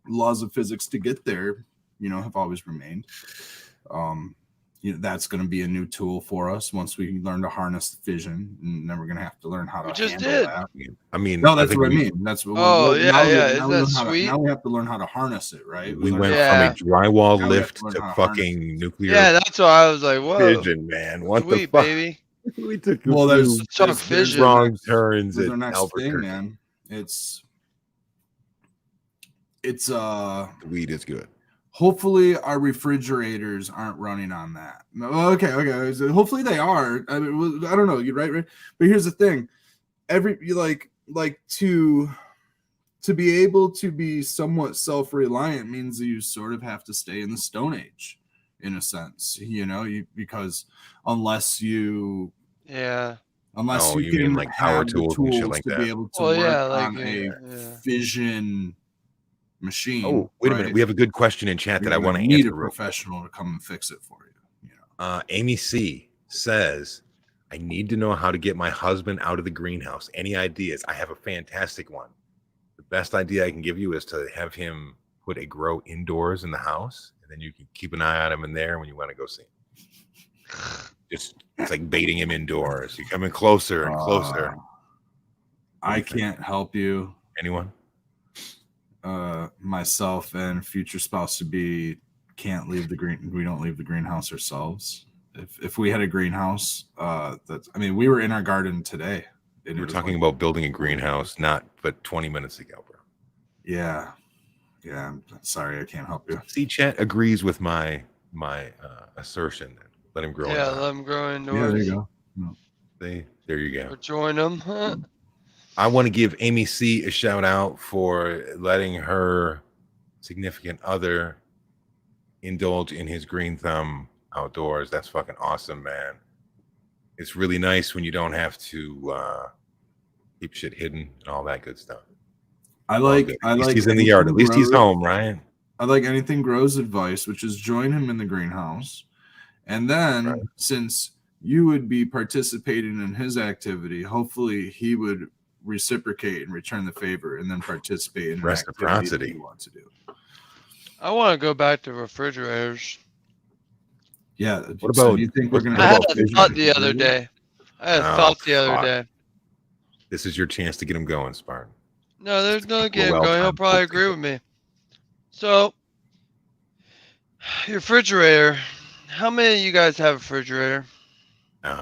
laws of physics to get there, you know, have always remained. You know, that's going to be a new tool for us once we learn to harness fission, and then we're going to have to learn how to We just handle did. that. I mean, No, that's think what I mean. That's what. Oh, yeah, now yeah. now Isn't we that learn how to, sweet? now we have to learn how to harness it, right? we learn went how- from a Yeah. drywall Now we have lift to learn to how to harness fucking nuclear Yeah, that's why I was like, whoa. fission, man. What Sweet, the fuck? baby. We took Well, there's Talk there's fission. our wrong next- turns there's at our next thing, Albuquerque. man. It's Weed is good. hopefully our refrigerators aren't running on that. No, okay. So hopefully they are. I mean, I don't know. You're right. But here's the thing: you like to be able to be somewhat self-reliant means that you sort of have to stay in the Stone Age, in a sense. You know, because unless you Yeah. unless Oh, you you can mean like power have the tools and shit tools like to that? be able to Well, work yeah, like, on a yeah. fission machine. Oh, wait a right? minute. We have a good question in chat You're that I gonna want to need answer. a professional to come and fix it for you. You know, Amy C says, I need to know how to get my husband out of the greenhouse. Any ideas? I have a fantastic one. The best idea I can give you is to have him put a grow indoors in the house, and then you can keep an eye on him in there when you want to go see him. It's like baiting him indoors. You come in closer and closer. I can't help you. Anyone? Myself and future spouse to be can't leave the green. We don't leave the greenhouse ourselves. If we had a greenhouse, we were in our garden today. We were talking about building a greenhouse, but 20 minutes ago, bro. Yeah. I'm sorry, I can't help you. See, chat agrees with my assertion. Let him grow. Yeah, let them grow indoors. Yeah, there you go. There you go. Or join them. Huh? I want to give Amy C a shout out for letting her significant other indulge in his green thumb outdoors. That's fucking awesome, man. It's really nice when you don't have to keep shit hidden and all that good stuff. At least he's in the yard. At least he's home, right? I like Anything Grows advice, which is join him in the greenhouse. And then since you would be participating in his activity, hopefully he would reciprocate and return the favor and then participate in reciprocity you want to do. I want to go back to refrigerators. Yeah. What about? Do you think we're gonna? I had a thought the other day. This is your chance to get him going, Spartan. No, there's no getting going. He'll probably agree with me. So, your refrigerator. How many of you guys have a refrigerator?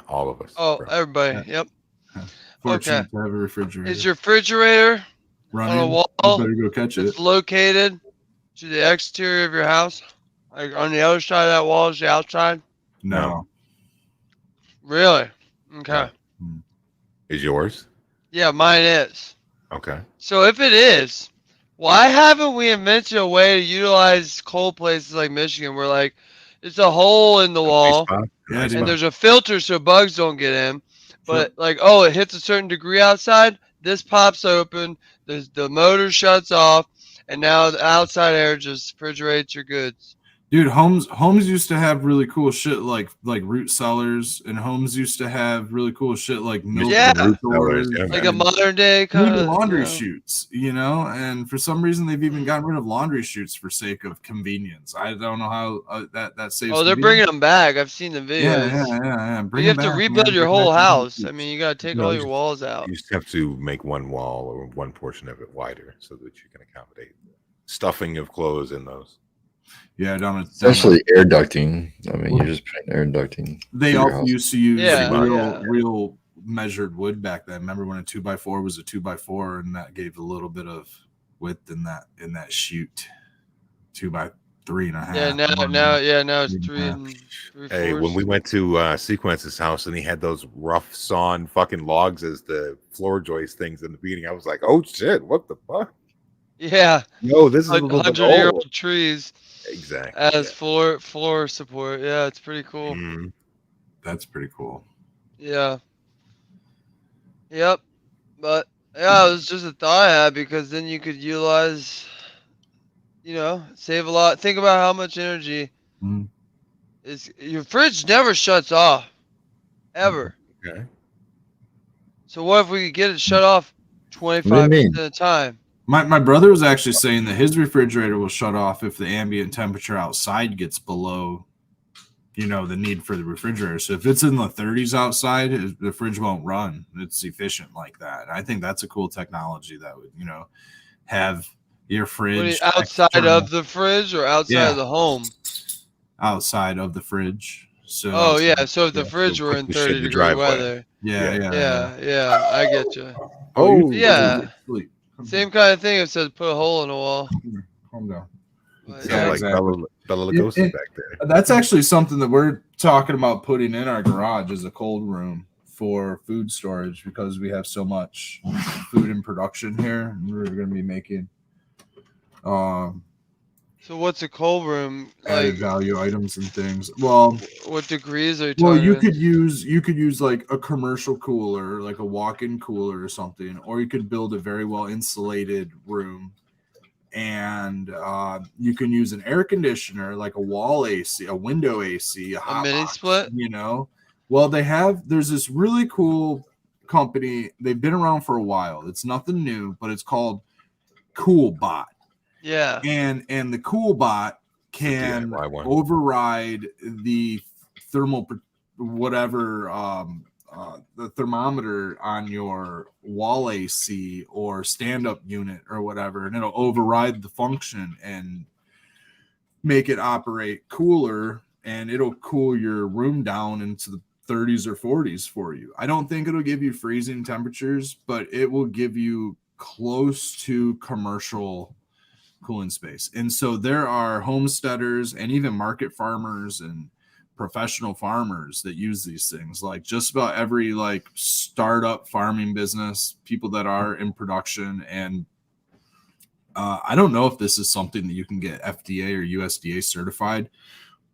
All of us. Oh, bro. everybody. Yep. Fortunate to have a refrigerator. Is your refrigerator running on a wall? You better go catch it. It's located to the exterior of your house? Like on the other side of that wall is the outside? No. Really? Okay. Is yours? Yeah, mine is. Okay. So if it is, why haven't we invented a way to utilize cold places like Michigan where like it's a hole in the wall and there's a filter so bugs don't get in, but like, oh, it hits a certain degree outside, this pops open, the motor shuts off, and now the outside air just refrigerates your goods. Dude, homes used to have really cool shit like root cellars, and homes used to have really cool shit like milk Yeah. Root stores, cellars, yeah. Like a and modern day kind even of laundry chutes, and for some reason they've even gotten rid of laundry chutes for sake of convenience. I don't know how that saves. Oh, they're bringing them back. I've seen the Yeah, videos. yeah. But Bring you them have to back, rebuild man. your Bring back whole the laundry house. I chutes. mean, you got to take No, all you your just- walls out. You just have to make one wall or one portion of it wider so that you can accommodate stuffing of clothes in those. Yeah, Essentially air ducting. I mean, you're just putting air ducting. They through your also house. used to use Yeah, real measured wood back then. Remember when a 2x4 was a 2x4, and that gave a little bit of width in that chute. 2x3.5. Now it's three Yeah. and three Hey, when fourths. we went to Sequence's house and he had those rough sawn fucking logs as the floor joist things in the beginning, I was like, oh shit, what the fuck? Yeah, No, this is a like little bit 100-year-old old. trees Exactly. as floor support. Yeah, it's pretty cool. Mhm. That's pretty cool. Yeah. Yep. But yeah, it was just a thought I had because then you could utilize, save a lot. Think about how much energy Mhm. is. Your fridge never shuts off, ever. Okay. So what if we could get it shut off What do you 25% mean? of the time? My brother was actually saying that his refrigerator will shut off if the ambient temperature outside gets below, the need for the refrigerator. So if it's in the 30s outside, the fridge won't run. It's efficient like that. And I think that's a cool technology that would, have your fridge Outside external- of the fridge or outside Yeah. of the home? outside of the fridge. So Oh yeah. So if the Yeah, fridge so were put in the shit in 30-degree the driveway. weather. yeah. Yeah, I get you. Oh, Yeah. Sleep. Same kind of thing. It says put a hole in the wall. Calm down. But, sound Yeah, like exactly. Bella It- Lugosi it- back there. That's actually something that we're talking about putting in our garage as a cold room for food storage because we have so much food in production here. And we're going to be making So what's a cold room added like? value items and things. Well, What degrees are you well, talking? you could use like a commercial cooler, like a walk-in cooler or something, or you could build a very well insulated room, and you can use an air conditioner, like a wall AC, a window AC, a hot mini box, split? Well, there's this really cool company. They've been around for a while. It's nothing new, but it's called CoolBot. Yeah. And the CoolBot can DIY one. override the thermal whatever the thermometer on your wall AC or stand-up unit or whatever, and it'll override the function and make it operate cooler, and it'll cool your room down into the 30s or 40s for you. I don't think it'll give you freezing temperatures, but it will give you close to commercial cooling space. And so there are homesteaders and even market farmers and professional farmers that use these things. Like just about every like startup farming business, people that are in production. And I don't know if this is something that you can get FDA or USDA certified,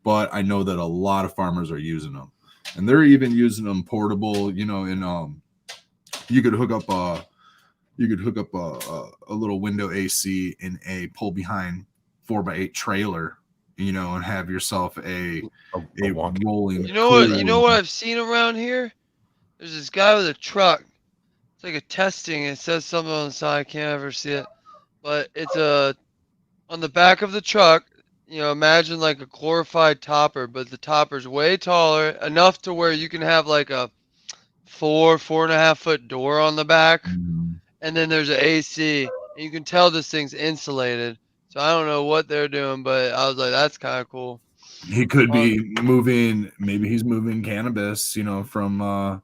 but I know that a lot of farmers are using them, and they're even using them portable. In you could hook up a little window AC in a pull behind 4x8 trailer, and have yourself a walk-in. rolling. You know what I've seen around here? There's this guy with a truck. It's like a testing. It says something on the side. I can't ever see it. But it's on the back of the truck. Imagine like a glorified topper, but the topper's way taller, enough to where you can have like a 4.5 foot door on the back. And then there's an AC, and you can tell this thing's insulated. So I don't know what they're doing, but I was like, that's kind of cool. He could be moving. Maybe he's moving cannabis, from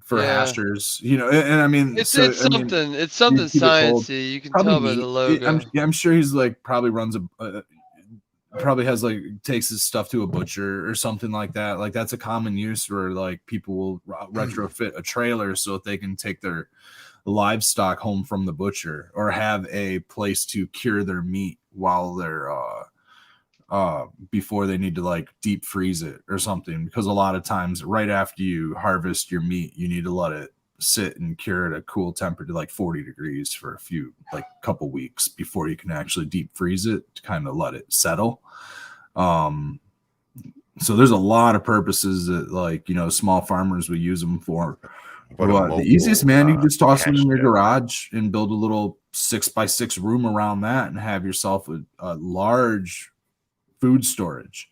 for hashers, and I mean, It's something. It's something keep it cold. sciencey. You can Probably tell by the logo. I'm sure he's like probably runs probably has like takes his stuff to a butcher or something like that. Like that's a common use where like people will retrofit a trailer so that they can take their livestock home from the butcher or have a place to cure their meat while they're before they need to like deep freeze it or something, because a lot of times right after you harvest your meat you need to let it sit and cure at a cool temperature, like 40 degrees for couple weeks before you can actually deep freeze it to kind of let it settle. So there's a lot of purposes that, like, you know, small farmers will use them for. But a But the easiest, mobile, man, you just toss them cash in your shed. garage and build a little 6x6 room around that and have yourself a large food storage.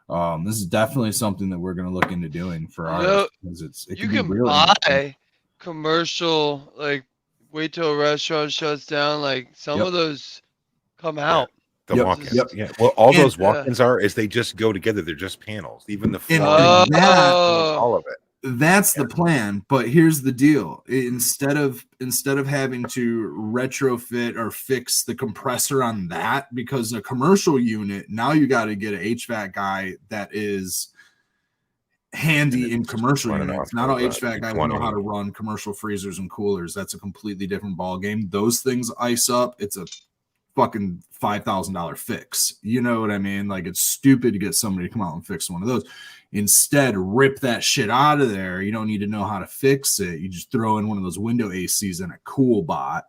This is definitely something that we're going to look into doing for You ours know, because it you can be can real interesting. buy commercial, like, wait till a restaurant shuts down. Like, some Yep. of those come Yeah. out. The Yep. walk-ins. Yep. Yeah. Well, all And- those walk-ins are is they just go together. They're just panels. Even the And flooring, that all Oh, of it. that's the plan, but here's the deal. Instead of having to retrofit or fix the compressor on that, because a commercial unit, now you got to get an HVAC guy that is handy in commercial running units. off Not all of, HVAC guys know how to 220. run commercial freezers and coolers. That's a completely different ball game. Those things ice up. It's a fucking $5,000 fix. You know what I mean? Like, it's stupid to get somebody to come out and fix one of those. Instead, rip that shit out of there. You don't need to know how to fix it. You just throw in one of those window ACs and a cool bot.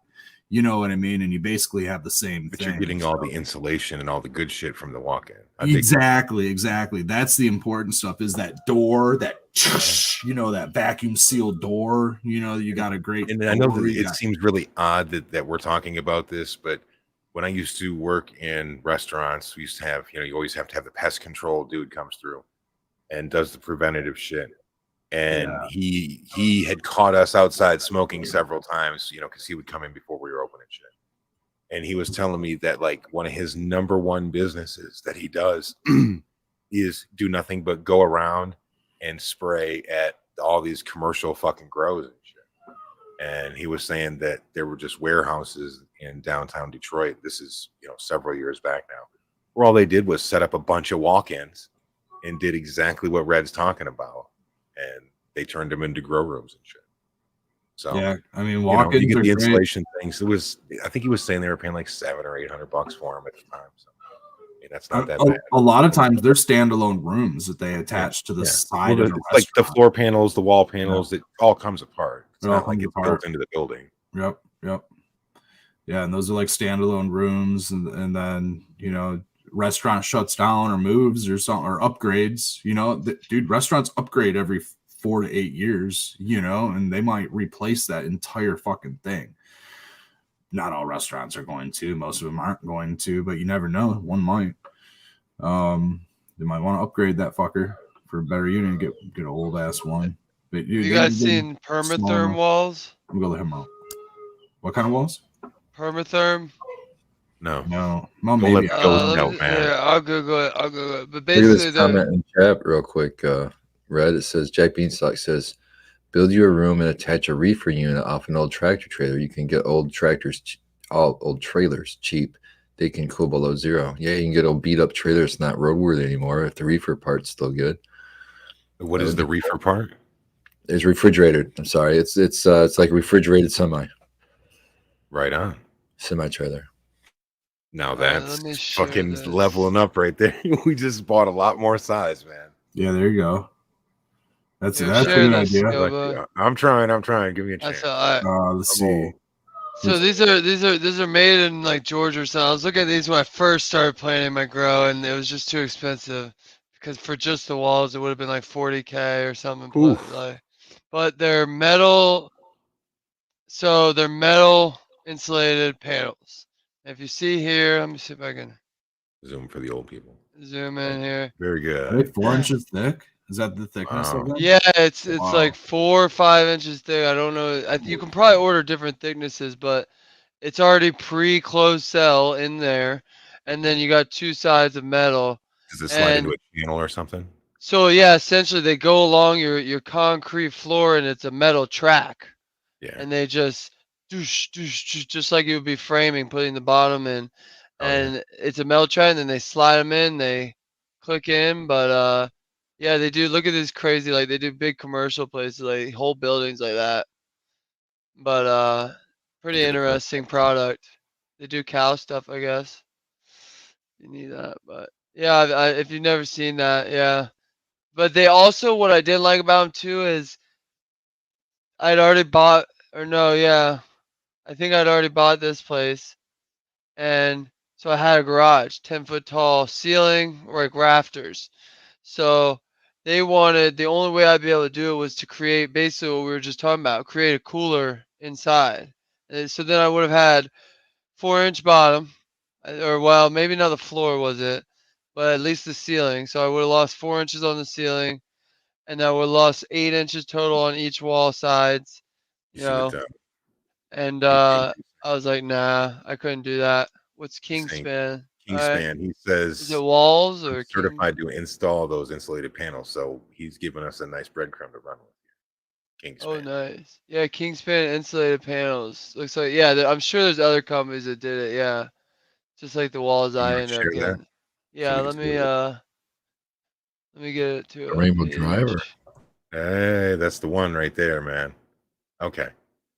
You know what I mean? And you basically have the same But thing. you're getting all the insulation and all the good shit from the walk-in. Exactly. That's the important stuff, is that door, that, you know, that vacuum sealed door. You know, you got a great. And I know that you it got- seems really odd that we're talking about this, but when I used to work in restaurants, we used to have, you always have to have the pest control dude comes through and does the preventative shit. And he had caught us outside smoking several times, because he would come in before we were open and shit. And he was telling me that, like, one of his number one businesses that he does is do nothing but go around and spray at all these commercial fucking grows and shit. And he was saying that there were just warehouses in downtown Detroit. This is, several years back now, where all they did was set up a bunch of walk-ins and did exactly what Red's talking about. And they turned them into grow rooms and shit. So yeah, I mean, you walk-ins get are the great. insulation things. I think he was saying they were paying like $700 or $800 for them at the time. So that's not that bad. A lot of times they're standalone rooms that they attach to the side of the it's like the restaurant. floor panels, the wall panels, it all comes apart. It's It all not like comes it's apart. built into the building. Yep. Yeah, and those are like standalone rooms, and then restaurant shuts down or moves or something, or upgrades. Dude, restaurants upgrade every 4 to 8 years. And they might replace that entire fucking thing. Not all restaurants are going to. Most of them aren't going to, but you never know. One might. They might want to upgrade that fucker for a better unit. Get an old ass one. But have you guys seen permatherm walls? I'm gonna let him out. What kind of walls? Permatherm. No. Well, Don't maybe. let me go. Let No, me- man. yeah, I'll Google it. But Look at basically, this comment in chat real quick. Red, it says Jack Beanstalk says, build you a room and attach a reefer unit off an old tractor trailer. You can get old trailers cheap. They can cool below zero. Yeah, you can get old beat up trailers not roadworthy anymore if the reefer part's still good. What is the reefer part? It's refrigerated. I'm sorry. It's like a refrigerated semi Right on. trailer. Now let me that's share fucking this. leveling up right there. We just bought a lot more size, man. Yeah, there you go. That's Yeah, a share good this, idea. Gilba. I'm trying. Give me a chance. That's all right. Let's I'm see. old. So these are made in like Georgia or something. I was looking at these when I first started planting my grow, and it was just too expensive because for just the walls it would have been like 40K or something. But they're metal, so they're metal insulated panels. If you see here, let me see if I can Zoom for the old people. zoom in here. Very Are they good. 4 inches thick? Is that the thickness of them? Yeah, it's Wow. like 4 or 5 inches thick. I don't know. You can probably order different thicknesses, but it's already pre-closed cell in there, and then you got 2 sides of metal. Does it slide into a channel or something? So yeah, essentially they go along your concrete floor, and it's a metal track. Yeah. And they just just like you would be framing, putting the bottom in, and it's a metal track, and then they slide them in, they click in, but yeah, they do. Look at this crazy, like they do big commercial places, like whole buildings like that. But pretty interesting product. They do cow stuff, I guess. You need that, but yeah, if you've never seen that, yeah. But they also, what I didn't like about them too is I'd already bought, or no, yeah, I think I'd already bought this place, and So I had a garage, 10-foot tall ceiling, like rafters. So they wanted, the only way I'd be able to do it was to create basically what we were just talking about, create a cooler inside. And so then I would have had 4-inch bottom, or well, maybe not the floor was it, but at least the ceiling. So I would have lost 4 inches on the ceiling, and I would have lost 8 inches total on each wall sides, You you should have know. done. And Big I was like, nah, I couldn't do that. What's Saying Kingspan? All right, Kingspan. He is it says walls I'm or King? certified to install those insulated panels, so he's given us a nice breadcrumb to run with. Oh, Kingspan. nice. Yeah, Kingspan insulated panels. Looks like, yeah, I'm sure there's other companies that did it. Yeah, just like the walls You I want to ended up share that getting. so Yeah, we can see what let me get it to A a Rainbow Driver. page. Hey, that's the one right there, man. Okay.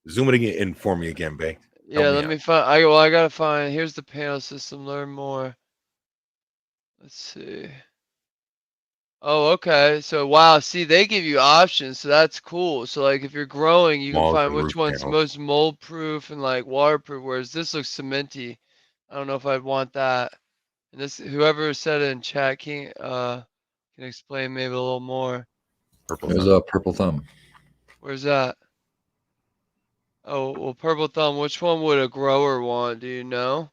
Zoom it in for me again, Bay. Help Yeah, me let out. me find. I gotta find. Here's the panel system. Learn more. Let's see. Oh, okay. So wow, see, they give you options, so that's cool. So like, if you're growing, you can Walls find and which roof one's panels. most mold proof and like waterproof. Whereas this looks cementy. I don't know if I'd want that. And this, whoever said it in chat can explain maybe a little more. Purple There's thumb. a Purple Thumb. Where's that? Oh, well, Purple Thumb, which one would a grower want? Do you know?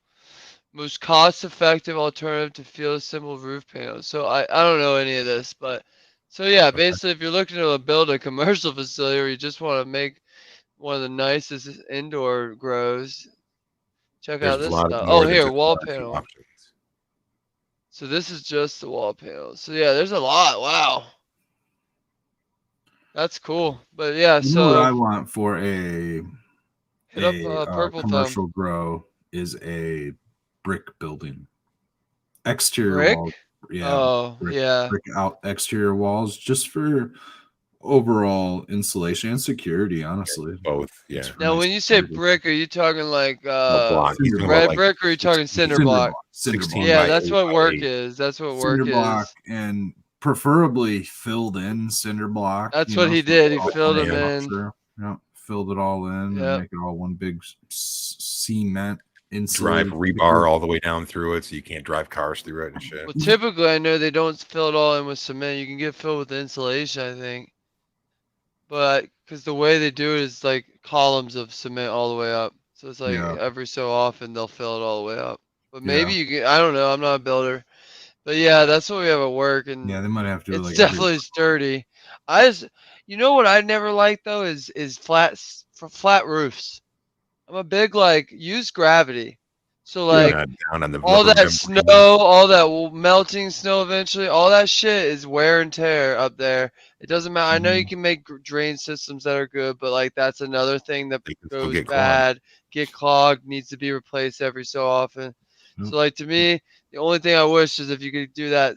Most cost-effective alternative to field assembled roof panels. So I don't know any of this, but so yeah, Okay. basically, if you're looking to build a commercial facility or you just want to make one of the nicest indoor grows, check out There's a this lot stuff. Oh, more than here, just wall one or two panel. options. So this is just the wall panel. So yeah, there's a lot. Wow. That's cool. But yeah, You know what so I want for a hit up Purple Thumb. commercial grow is a brick building, exterior Brick? walls. Yeah, Oh, yeah. brick out exterior walls just for overall insulation and security. Honestly, Both, yeah. just for Now, nice when you say security. brick, are you talking like No block. He's Cinder talking about red like brick or are you talking 16, cinder block? Cinder 16 block. Yeah, by that's 8 what by work 8. is. That's what Cinder work block is. and preferably filled in cinder block. That's you what know, he so did. He it's all filled one them in. structure. Yeah, filled it all in and Yep. make it all one big cement Drive insulated. rebar all the way down through it, so you can't drive cars through it and shit. Well, typically, I know they don't fill it all in with cement. You can get filled with insulation, I think. But because the way they do it is like columns of cement all the way up. So it's like Yeah, every so often they'll fill it all the way up. But maybe yeah, you can, I don't know. I'm not a builder. But yeah, that's what we have at work. And yeah. They might have to do it's like a big. definitely sturdy. I just, you know what I never liked though is flat roofs. I'm a big like use gravity. So You're like not down on the all rubber that snow, membrane. all that melting snow eventually, all that shit is wear and tear up there. It doesn't matter. I know you Mhm. can make drain systems that are good, but like that's another thing that They can still goes get clogged. bad, get clogged, needs to be replaced every so often. Yep. So like to me, the only thing I wish is if you could do that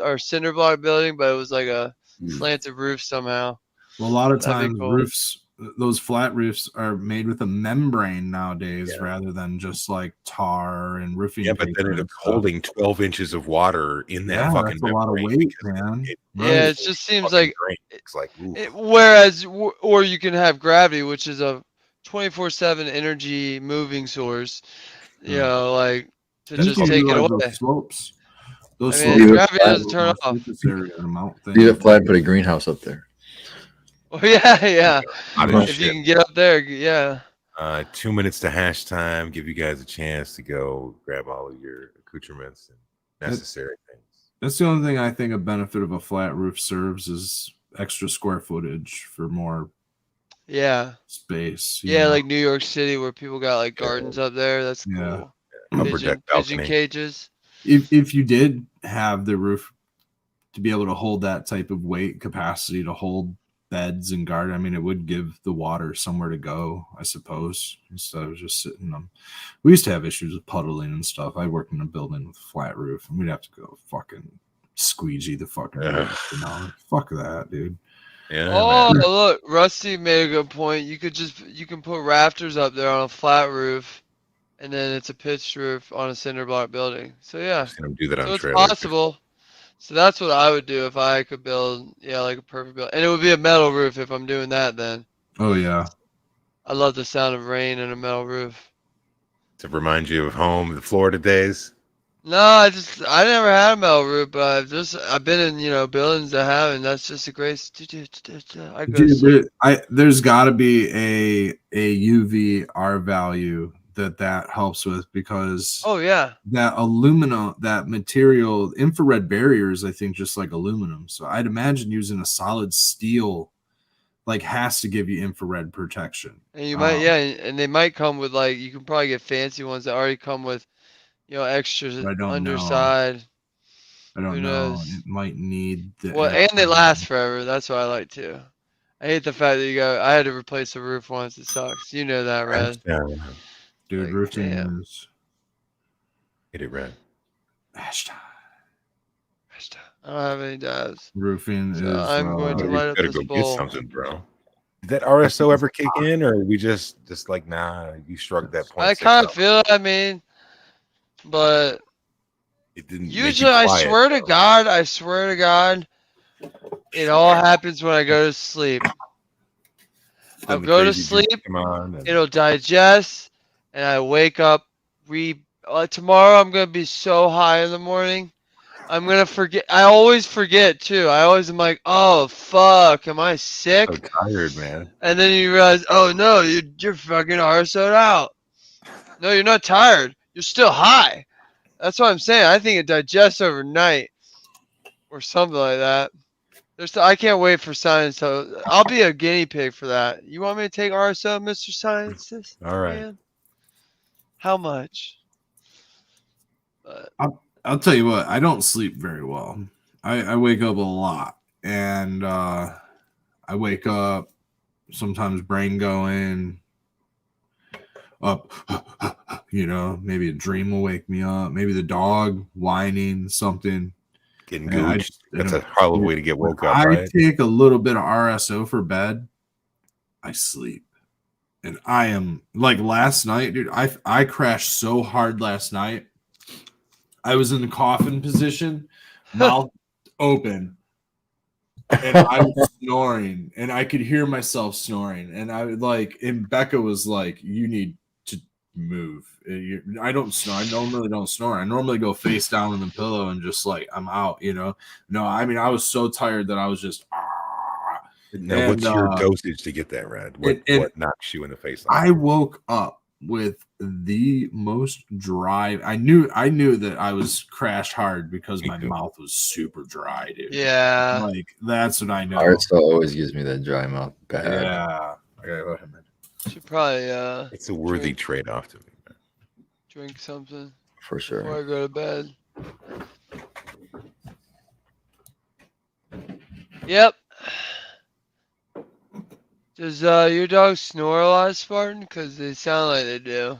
our cinder block building, but it was like a slanted roof somehow. Well, a lot of That'd be times cool. roofs, those flat roofs are made with a membrane nowadays Yeah. rather than just like tar and roofing. Yeah, but then paper and it's stuff. holding 12 inches of water in that Yeah, fucking that's a lot of membrane weight, because man. Yeah, Right. it just seems fucking like drain. It's like, oof. whereas or you can have gravity, which is a 24/7 energy moving source. You Yeah. know, like to That's You just can called take it utilize away. those slopes. Those I slopes mean, Leave it gravity flat. doesn't turn off. surface area and amount thing. Leave it flat and put a greenhouse up there. Oh yeah, yeah. hot Well, as If you shit. can get up there, yeah. 2 minutes to hash time. Give you guys a chance to go grab all of your accoutrements and necessary things. That's the only thing I think a benefit of a flat roof serves is extra square footage for more Yeah. space. you Yeah, know? like New York City where people got like gardens up there. That's Yeah. cool. Upper deck Pigeon balcony. cages. If you did have the roof to be able to hold that type of weight capacity to hold beds and garden, I mean, it would give the water somewhere to go, I suppose, instead of just sitting them. We used to have issues with puddling and stuff. I worked in a building with a flat roof, and we'd have to go fucking squeegee the fucking roof. Fuck that, dude. Yeah, Oh, man. look, Rusty made a good point. You can put rafters up there on a flat roof, and then it's a pitched roof on a cinder block building. So yeah, Just gonna do that on so it's trailers. possible. So that's what I would do if I could build, yeah, like a perfect build, and it would be a metal roof if I'm doing that. Then Oh yeah. I love the sound of rain and a metal roof. to remind you of home, the Florida days. No, I never had a metal roof, but I've been in buildings that have, and that's just a great. I go to Dude, sleep. there's got to be a UVR value that helps with, because Oh yeah, that aluminum, that material, infrared barriers, I think just like aluminum. So I'd imagine using a solid steel like has to give you infrared protection. and you might and they might come with like you can probably get fancy ones that already come with extras But I don't know. underside. I Who don't know. knows? It might need the. Well, and they last forever. That's what I like too. I hate the fact that I had to replace the roof once. It sucks. You know that, Red. Dude, Like, roofing damn. is. Hit it, Red. Hashtag. I don't have any dabs. Roofing So is. I'm going to You light up gotta this go get bowl. something, bro. Did that RSO ever kick in, or we just like, nah, you struck that point? I kind of feel it. I mean, but it didn't make you usually I quiet. swear to God, it all happens when I go to sleep. Then I'll the go to crazy juice sleep. come on, and It'll digest, and I wake up. Tomorrow I'm gonna be so high in the morning. I'm gonna forget. I always forget too. I always am like, oh fuck, am I sick? so tired, man. And then you realize, oh no, you're fucking RSO'd out. No, you're not tired. You're still high. That's what I'm saying. I think it digests overnight or something like that. I can't wait for science. So I'll be a guinea pig for that. You want me to take RSO, Mr. Scientist? All right. Man? How much? But I'll tell you what. I don't sleep very well. I wake up a lot, and I wake up sometimes brain going up. Maybe a dream will wake me up. Maybe the dog whining something. Getting And gooched. That's a hell of a way to get woke up, I right? take a little bit of RSO for bed. I sleep. And I am like last night, dude. I crashed so hard last night. I was in the coffin position, mouth open, and I was snoring, and I could hear myself snoring. And and Becca was like, "You need to move." I don't snore. I normally don't snore. I normally go face down on the pillow and just like I'm out. No, I mean I was so tired that I was just. Now, what's your dosage to get that, Red? What knocks you in the face? I woke up with the most dry. I knew that I was crashed hard because my mouth was super dry, dude. yeah. Like that's what I know. RSO always gives me that dry mouth bad. Yeah. Should probably it's a worthy trade-off to me, man. Drink something For sure. before I go to bed. Yep. Does your dog snore a lot, Spartan? Because they sound like they do.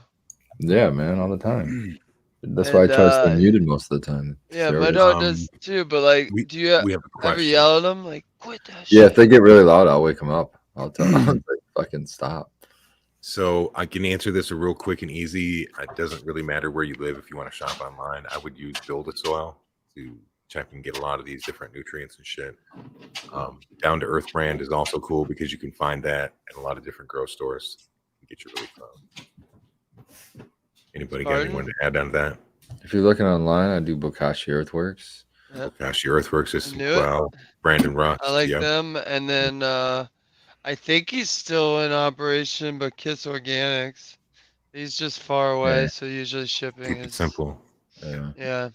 Yeah, man, all the time. That's why I try to stay muted most of the time. Yeah, my dog does too. But like, do you ever yell at them? Like, quit that shit. Yeah, if they get really loud, I'll wake them up. I'll tell them, fucking stop. So I can answer this real quick and easy. It doesn't really matter where you live. If you want to shop online, I would use Build-A-Soil to check and get a lot of these different nutrients and shit. Down to Earth brand is also cool because you can find that at a lot of different grocery stores. Get you really close. Anybody got anyone to add on that? If you're looking online, I do Bokashi Earthworks. Yep. Bokashi Earthworks is Brandon Ross. I like them, and then I think he's still in operation, but Kiss Organics. He's just far away, so usually shipping is simple. Yeah.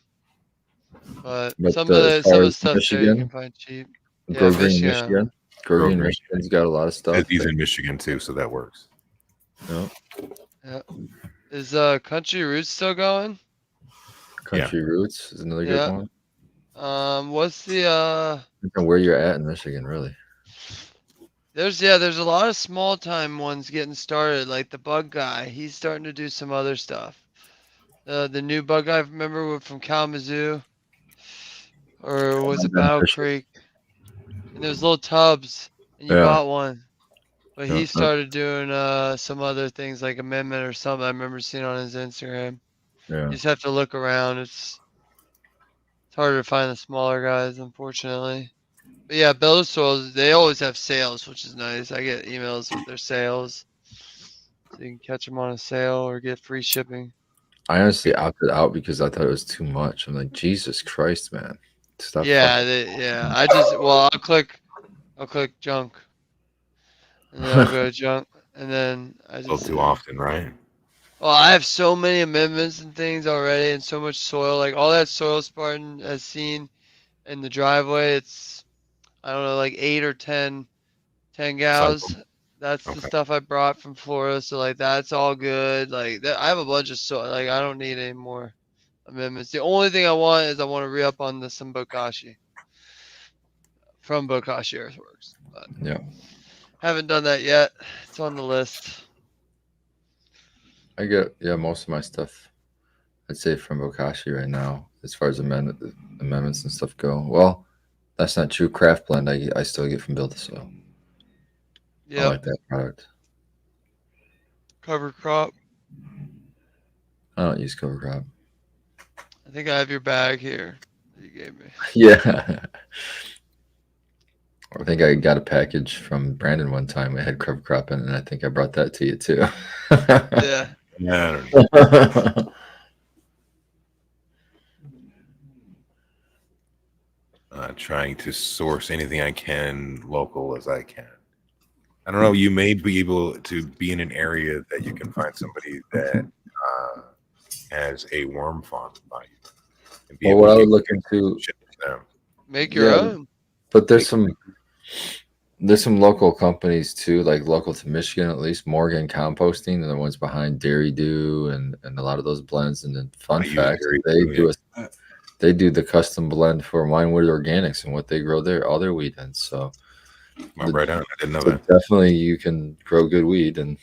But some of the stuff Michigan, there you can find cheap. Grow Green, Michigan. Grow Green, Michigan's got a lot of stuff. He's in Michigan too, so that works. Yeah. Is Country Roots still going? Country Roots is another good one. What's the Depends on where you're at in Michigan, really. There's a lot of small time ones getting started, like the Bug Guy. He's starting to do some other stuff. The new Bug Guy, remember from Kalamazoo, or was it Battle Creek? And there's little tubs, and you bought one. But he started doing some other things like Amendment or something. I remember seeing on his Instagram. Yeah. You just have to look around. It's harder to find the smaller guys, unfortunately. But yeah, Build-A-Soil, they always have sales, which is nice. I get emails with their sales. so you can catch them on a sale or get free shipping. I honestly opted out because I thought it was too much. I'm like, Jesus Christ, man. Stop Yeah, fucking. yeah. I'll click junk, and then I'll go to junk, and then I A little just too often, right? well, I have so many amendments and things already, and so much soil. Like all that soil Spartan has seen in the driveway, it's I don't know, like 8 or 10 Cycle. gals. That's the Okay. stuff I brought from Florida, so like that's all good. Like that, I have a bunch of soil. Like I don't need any more amendments. The only thing I want is I want to re-up on the some Bokashi from Bokashi Earthworks, but Yeah. haven't done that yet. It's on the list. I get, yeah, most of my stuff, I'd say from Bokashi right now, as far as amendments and stuff go. Well, that's not true. Craft Blend, I still get from Build a Soil. I Yep, like that product. cover crop. I don't use cover crop. I think I have your bag here that you gave me. Yeah. I think I got a package from Brandon one time. It had cover crop in it, and I think I brought that to you too. Yeah. Yeah, I don't know. Trying to source anything I can local as I can. I don't know. You may be able to be in an area that you can find somebody that has a worm farm by you, and be Well, able what to I would get look into, ship to them. Make your yeah, own. but there's some local companies too, like local to Michigan at least, Morgan Composting, and the ones behind Dairy Do and a lot of those blends. And then fun I use fact, Dairy they Queen, do they do the custom blend for Winewood Organics and what they grow there, all their wheat in. So right on. I didn't know so that. definitely you can grow good weed and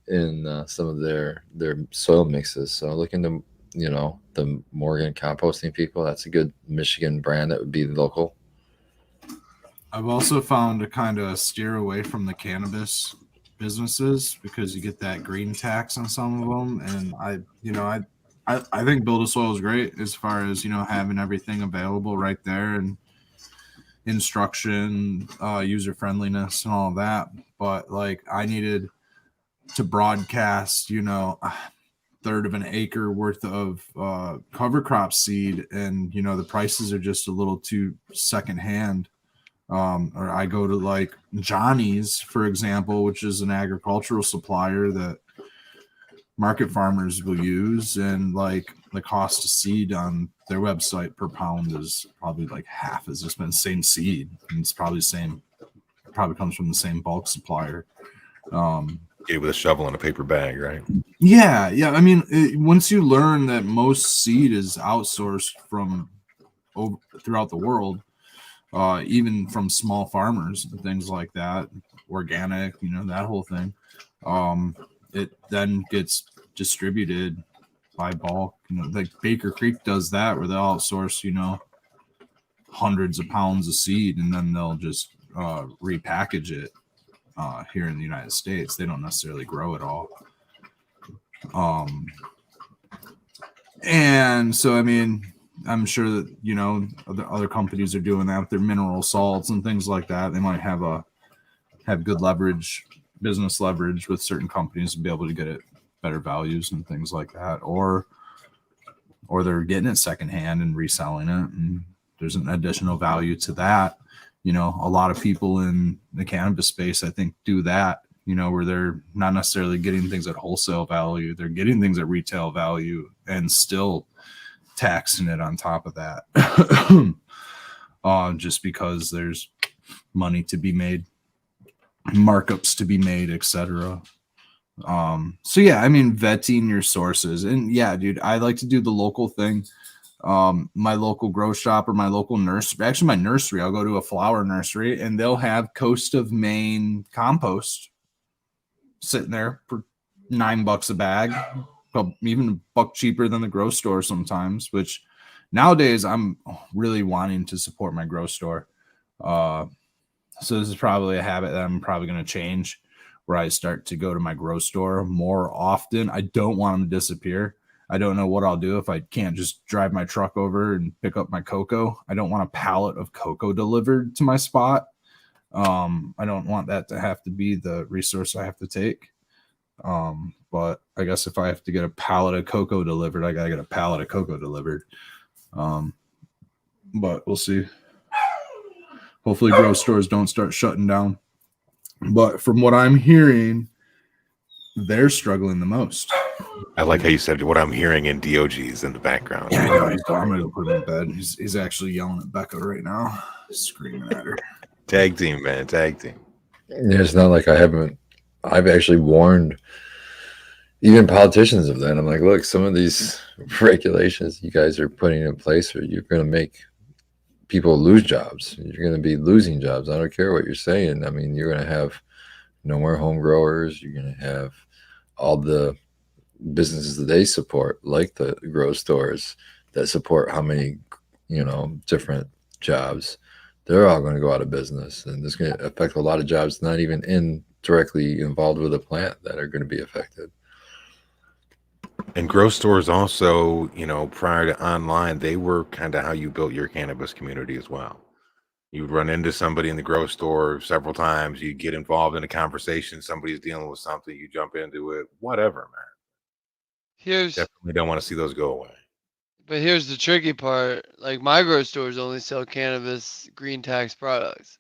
in some of their soil mixes. So look into the Morgan Composting people. That's a good Michigan brand that would be local. I've also found to kind of steer away from the cannabis businesses because you get that green tax on some of them, and I think Build a Soil is great as far as having everything available right there and instruction, user friendliness, and all of that. But like I needed to broadcast, a third of an acre worth of cover crop seed, and the prices are just a little too secondhand. Or I go to like Johnny's, for example, which is an agricultural supplier that market farmers will use, and like the cost of seed on their website per pound is probably like half as it's been same seed, and it's probably probably comes from the same bulk supplier. Get it with a shovel and a paper bag, right? Yeah. I mean, once you learn that most seed is outsourced from throughout the world, even from small farmers and things like that, organic, that whole thing. It then gets distributed by bulk. Like Baker Creek does that, where they'll outsource, hundreds of pounds of seed, and then they'll just repackage it here in the United States. They don't necessarily grow it all. And so, I mean, I'm sure that other companies are doing that with their mineral salts and things like that. They might have good leverage, business leverage with certain companies to be able to get it better values and things like that, or they're getting it secondhand and reselling it, and there's an additional value to that. A lot of people in the cannabis space, I think, do that. Where they're not necessarily getting things at wholesale value, they're getting things at retail value and still taxing it on top of that. Just because there's money to be made, markups to be made, etc. So yeah, I mean, vetting your sources, and yeah, dude, I like to do the local thing. My local grow shop or my local nursery, actually my nursery, I'll go to a flower nursery and they'll have Coast of Maine compost sitting there for $9 a bag, even $1 cheaper than the grow store sometimes, which nowadays I'm really wanting to support my grow store. So this is probably a habit that I'm probably going to change, where I start to go to my grow store more often. I don't want them to disappear. I don't know what I'll do if I can't just drive my truck over and pick up my cocoa. I don't want a pallet of cocoa delivered to my spot. I don't want that to have to be the resource I have to take. But I guess if I have to get a pallet of cocoa delivered, I gotta get a pallet of cocoa delivered. But we'll see. Hopefully grocery stores don't start shutting down. But from what I'm hearing, they're struggling the most. I like how you said what I'm hearing in DOG's in the background. Yeah, I know. I'm gonna go put him in bed. He's actually yelling at Becca right now, screaming at her. Tag team, man. Tag team. Yeah, it's not like I've actually warned even politicians of that. I'm like, look, some of these regulations you guys are putting in place, or you're going to make people lose jobs. You're going to be losing jobs. I don't care what you're saying. I mean, you're going to have no more home growers. You're going to have all the businesses that they support, like the grocery stores that support how many, different jobs. They're all going to go out of business, and it's going to affect a lot of jobs not even directly involved with a plant that are going to be affected. And grocery stores also, prior to online, they were kind of how you built your cannabis community as well. You'd run into somebody in the grocery store several times. You get involved in a conversation. Somebody's dealing with something. You jump into it. Whatever, man. Definitely don't want to see those go away. But here's the tricky part. Like my grocery stores only sell cannabis green tax products.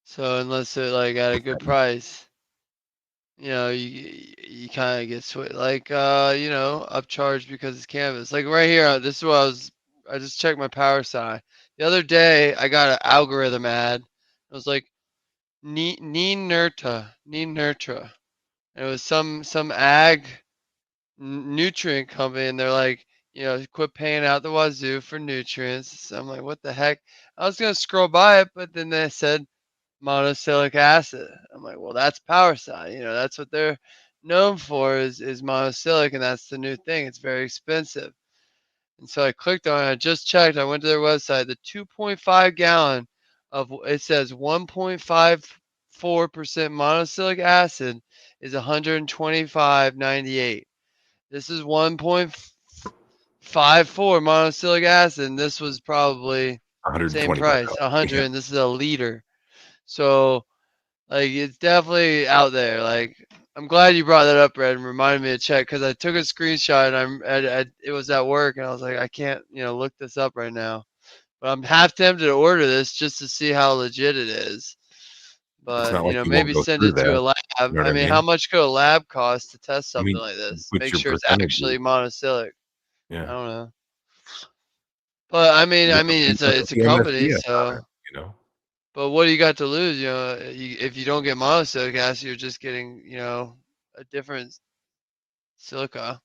So unless they're like at a good price, you kind of get upcharged because it's cannabis. Like right here, this is what I just checked my power side. The other day, I got an algorithm ad. It was like Nurta. And it was some ag nutrient company, and they're like, quit paying out the wazoo for nutrients. So I'm like, what the heck? I was gonna scroll by it, but then they said monocylic acid. I'm like, well, that's power side. That's what they're known for is monocylic, and that's the new thing. It's very expensive. And so I clicked on it. I just checked. I went to their website. The 2.5 gallon of it says 1.54% monocylic acid is 125.98. This is 1.54 monocylic acid, and this was probably same price, 100, and this is a liter. So, like, it's definitely out there. Like, I'm glad you brought that up, Red, and reminded me to check because I took a screenshot and it was at work, and I was like, I can't, look this up right now. But I'm half tempted to order this just to see how legit it is. But like maybe send it to a lab. I mean, how much could a lab cost to test something like this? Make sure it's actually monocylic. Yeah. I don't know. But I mean, it's a company, so But what do you got to lose? If you don't get monocylic acid, you're just getting, a different silica.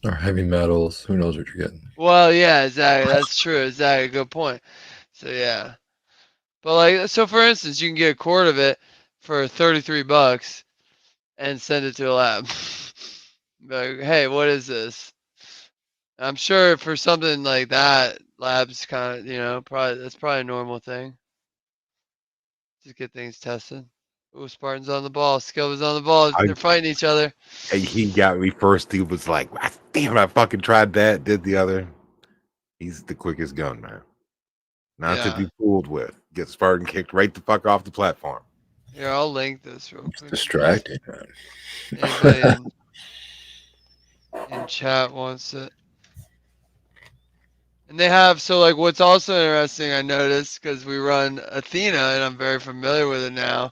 Or heavy metals. Who knows what you're getting? Well, yeah, exactly. That's true. Exactly. Good point. So yeah. But so for instance, you can get a quart of it for $33 and send it to a lab. Like, hey, what is this? I'm sure for something like that, labs kind of, that's probably a normal thing. Just get things tested. Ooh, Spartan's on the ball. Skill was on the ball. They're fighting each other. He got me first. He was like, damn, I fucking tried that. Did the other. He's the quickest gun, man. Not to be fooled with. Get Spartan kicked right the fuck off the platform. Here, I'll link this real quick. It's distracting, man. Anybody in chat wants it. And they have, so like what's also interesting, I noticed, because we run Athena and I'm very familiar with it now,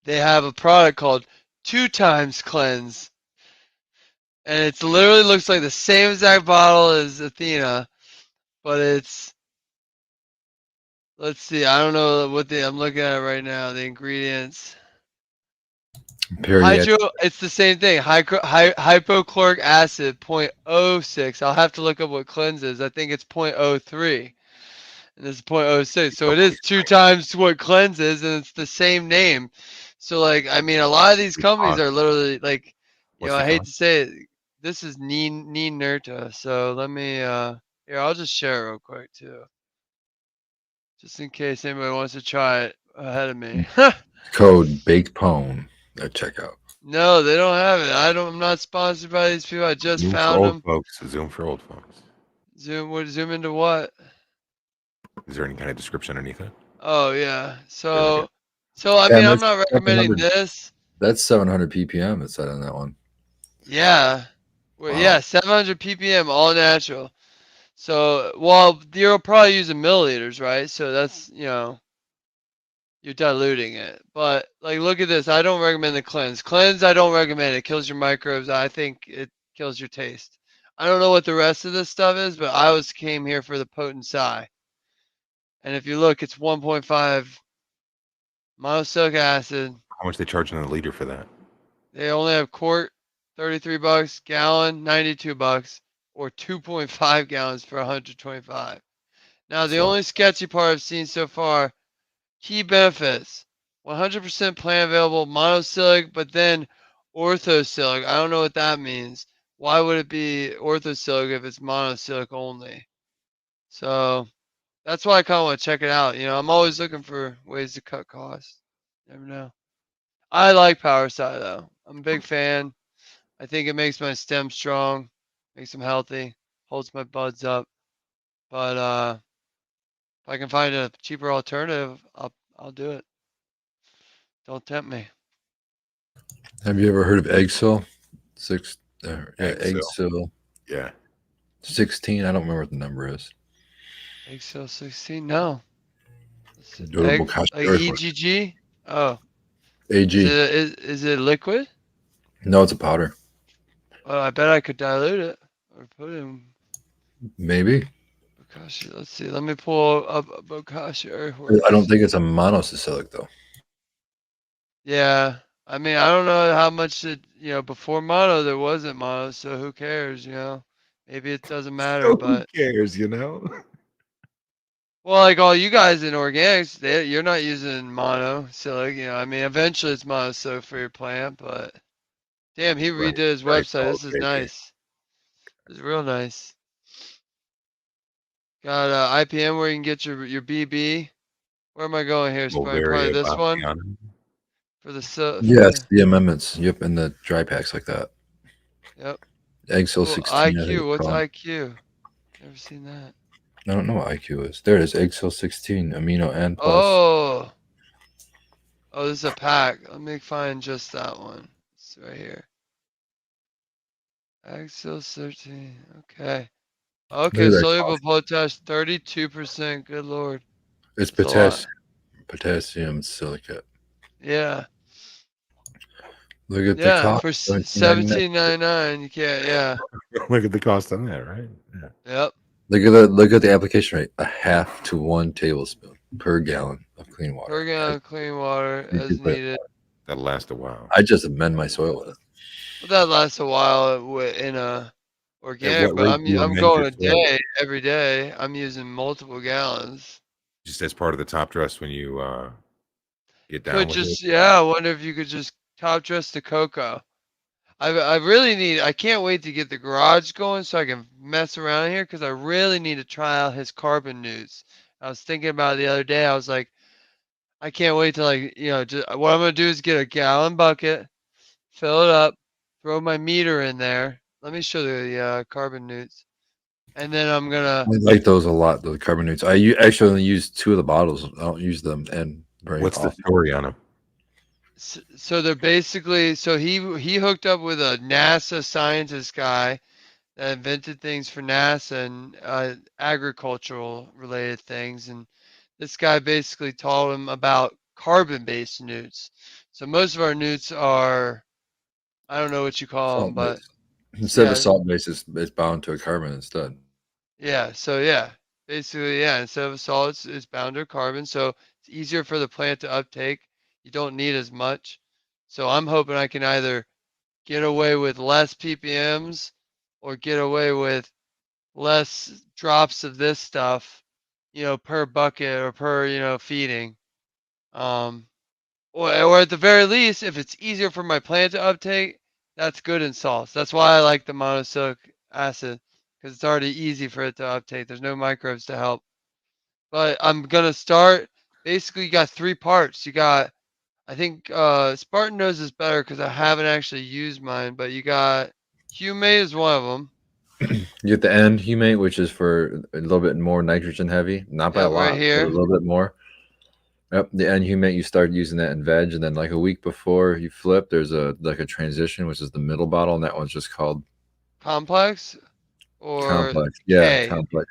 they have a product called 2 times cleanse. And it literally looks like the same exact bottle as Athena, but it's, let's see, I don't know I'm looking at it right now, the ingredients. It's the same thing. Hypochloric acid 0.06. I'll have to look up what cleanse is. I think it's 0.03. And this is 0.06. So it is 2 times what cleanse is, and it's the same name. So like, I mean, a lot of these companies are literally like, I hate to say it. This is Nurta. So let me here, I'll just share it real quick too. Just in case anybody wants to try it ahead of me. Code Baked Pone at checkout. No, they don't have it. I'm not sponsored by these people. I just found them. Zoom for old folks. Zoom into what? Is there any kind of description underneath it? Oh yeah. So I mean, I'm not recommending this. That's 700 ppm. It said on that one. Yeah. Well, Wow. yeah, 700 ppm, all natural. So, well, you're probably using milliliters, right? So that's, you're diluting it. But like, look at this. I don't recommend the cleanse. Cleanse, I don't recommend. It kills your microbes. I think it kills your taste. I don't know what the rest of this stuff is, but I came here for the potent psi. And if you look, it's 1.5 monosilic acid. How much they charging a liter for that? They only have quart, $33, gallon, $92, or 2.5 gallons for 125. Now, the So only sketchy part I've seen so far, key benefits: 100% plant available monosilic, but then orthosilic. I don't know what that means. Why would it be orthosilic if it's monosilic only? So that's why I kind of want to check it out. I'm always looking for ways to cut costs. Never know. I like Power Side though. I'm a big fan. I think it makes my stem strong, makes them healthy, holds my buds up. But if I can find a cheaper alternative, I'll do it. Don't tempt me. Have you ever heard of Eggcell? Eggcell. Eggcell yeah. 16. I don't remember what the number is. Excel 16? No. Durable Like earthwork. EGG? Oh. AG. Is it liquid? No, it's a powder. Well, I bet I could dilute it or put it in Maybe. Bokashi. Let's see. Let me pull up Bokashi I Earthworks. don't think it's a monosilic though. Yeah. I mean, I don't know how much before mono there wasn't mono, so who cares, Maybe it doesn't matter, So but who cares, well, like all you guys in organics, you're not using mono, so like, I mean, eventually it's monosilic for your plant, but damn, he Right, redid his right. website. This is Okay. nice. This is real nice. Got IPM where you can get your BB. Where am I going here? Probably Bulgaria, this one Bastiana. for the for Yes, the the amendments. Yep, and the dry packs like that. yep. Eggcell Cool. 16. I think IQ. it's What's called. IQ? Never seen that. I don't know what IQ is. There it is. Eggcell 16 amino N plus. Oh. Oh, this is a pack. Let me find just that one. It's right here. Axel 13. Okay. Okay, Look at that soluble cost. potash 32%. Good lord. It's That's a lot. potassium silicate. Yeah. Look at the Yeah, cost. for 17.99. 17.99, you can't. Yeah. Look at the cost on that, right? Yeah. Yep. Look at the application rate. A half to 1 tablespoon per gallon of clean water. Per gallon clean water You as can put- needed. That'll last a while. I just amend my soil with it. Well, that lasts a while in a organic, what but rate do you I'm amend going your a soil? day every day. I'm using multiple gallons. Just as part of the top dress when you get down Could with it. just I wonder if you could just top dress the cocoa. I really need. I can't wait to get the garage going so I can mess around here because I really need to try out his carbon nudes. I was thinking about it the other day. I was like, I can't wait to just what I'm gonna do is get a gallon bucket, fill it up, throw my meter in there. Let me show the carbon nudes, and then I'm gonna. I like those a lot, the carbonates. Actually only use 2 of the bottles. I don't use them and very What's the often. story on them? So they're basically he hooked up with a NASA scientist guy that invented things for NASA and agricultural related things. And this guy basically taught him about carbon-based newts. So most of our newts are, I don't know what you call them, Salt but base. Instead of a yeah, salt base, it's bound to a carbon instead. yeah. So yeah, basically yeah. Instead of a salt, it's bound to carbon, so it's easier for the plant to uptake. You don't need as much. So I'm hoping I can either get away with less ppms or get away with less drops of this stuff, per bucket or per, feeding. Um, or at the very least, if it's easier for my plant to uptake, that's good in salts. That's why I like the monosilic acid because it's already easy for it to uptake. There's no microbes to help. But I'm gonna start. Basically, you got 3 parts. You got, I think Spartan Nose is better because I haven't actually used mine. But you got Humate is one of them. You get the N humate, which is for a little bit more nitrogen heavy, not by a Yep, right lot, but a here. little bit more. Yep, the end humate, you start using that in veg, and then like a week before you flip, there's a transition, which is the middle bottle, and that one's just called Complex or complex. Yeah, K? complex.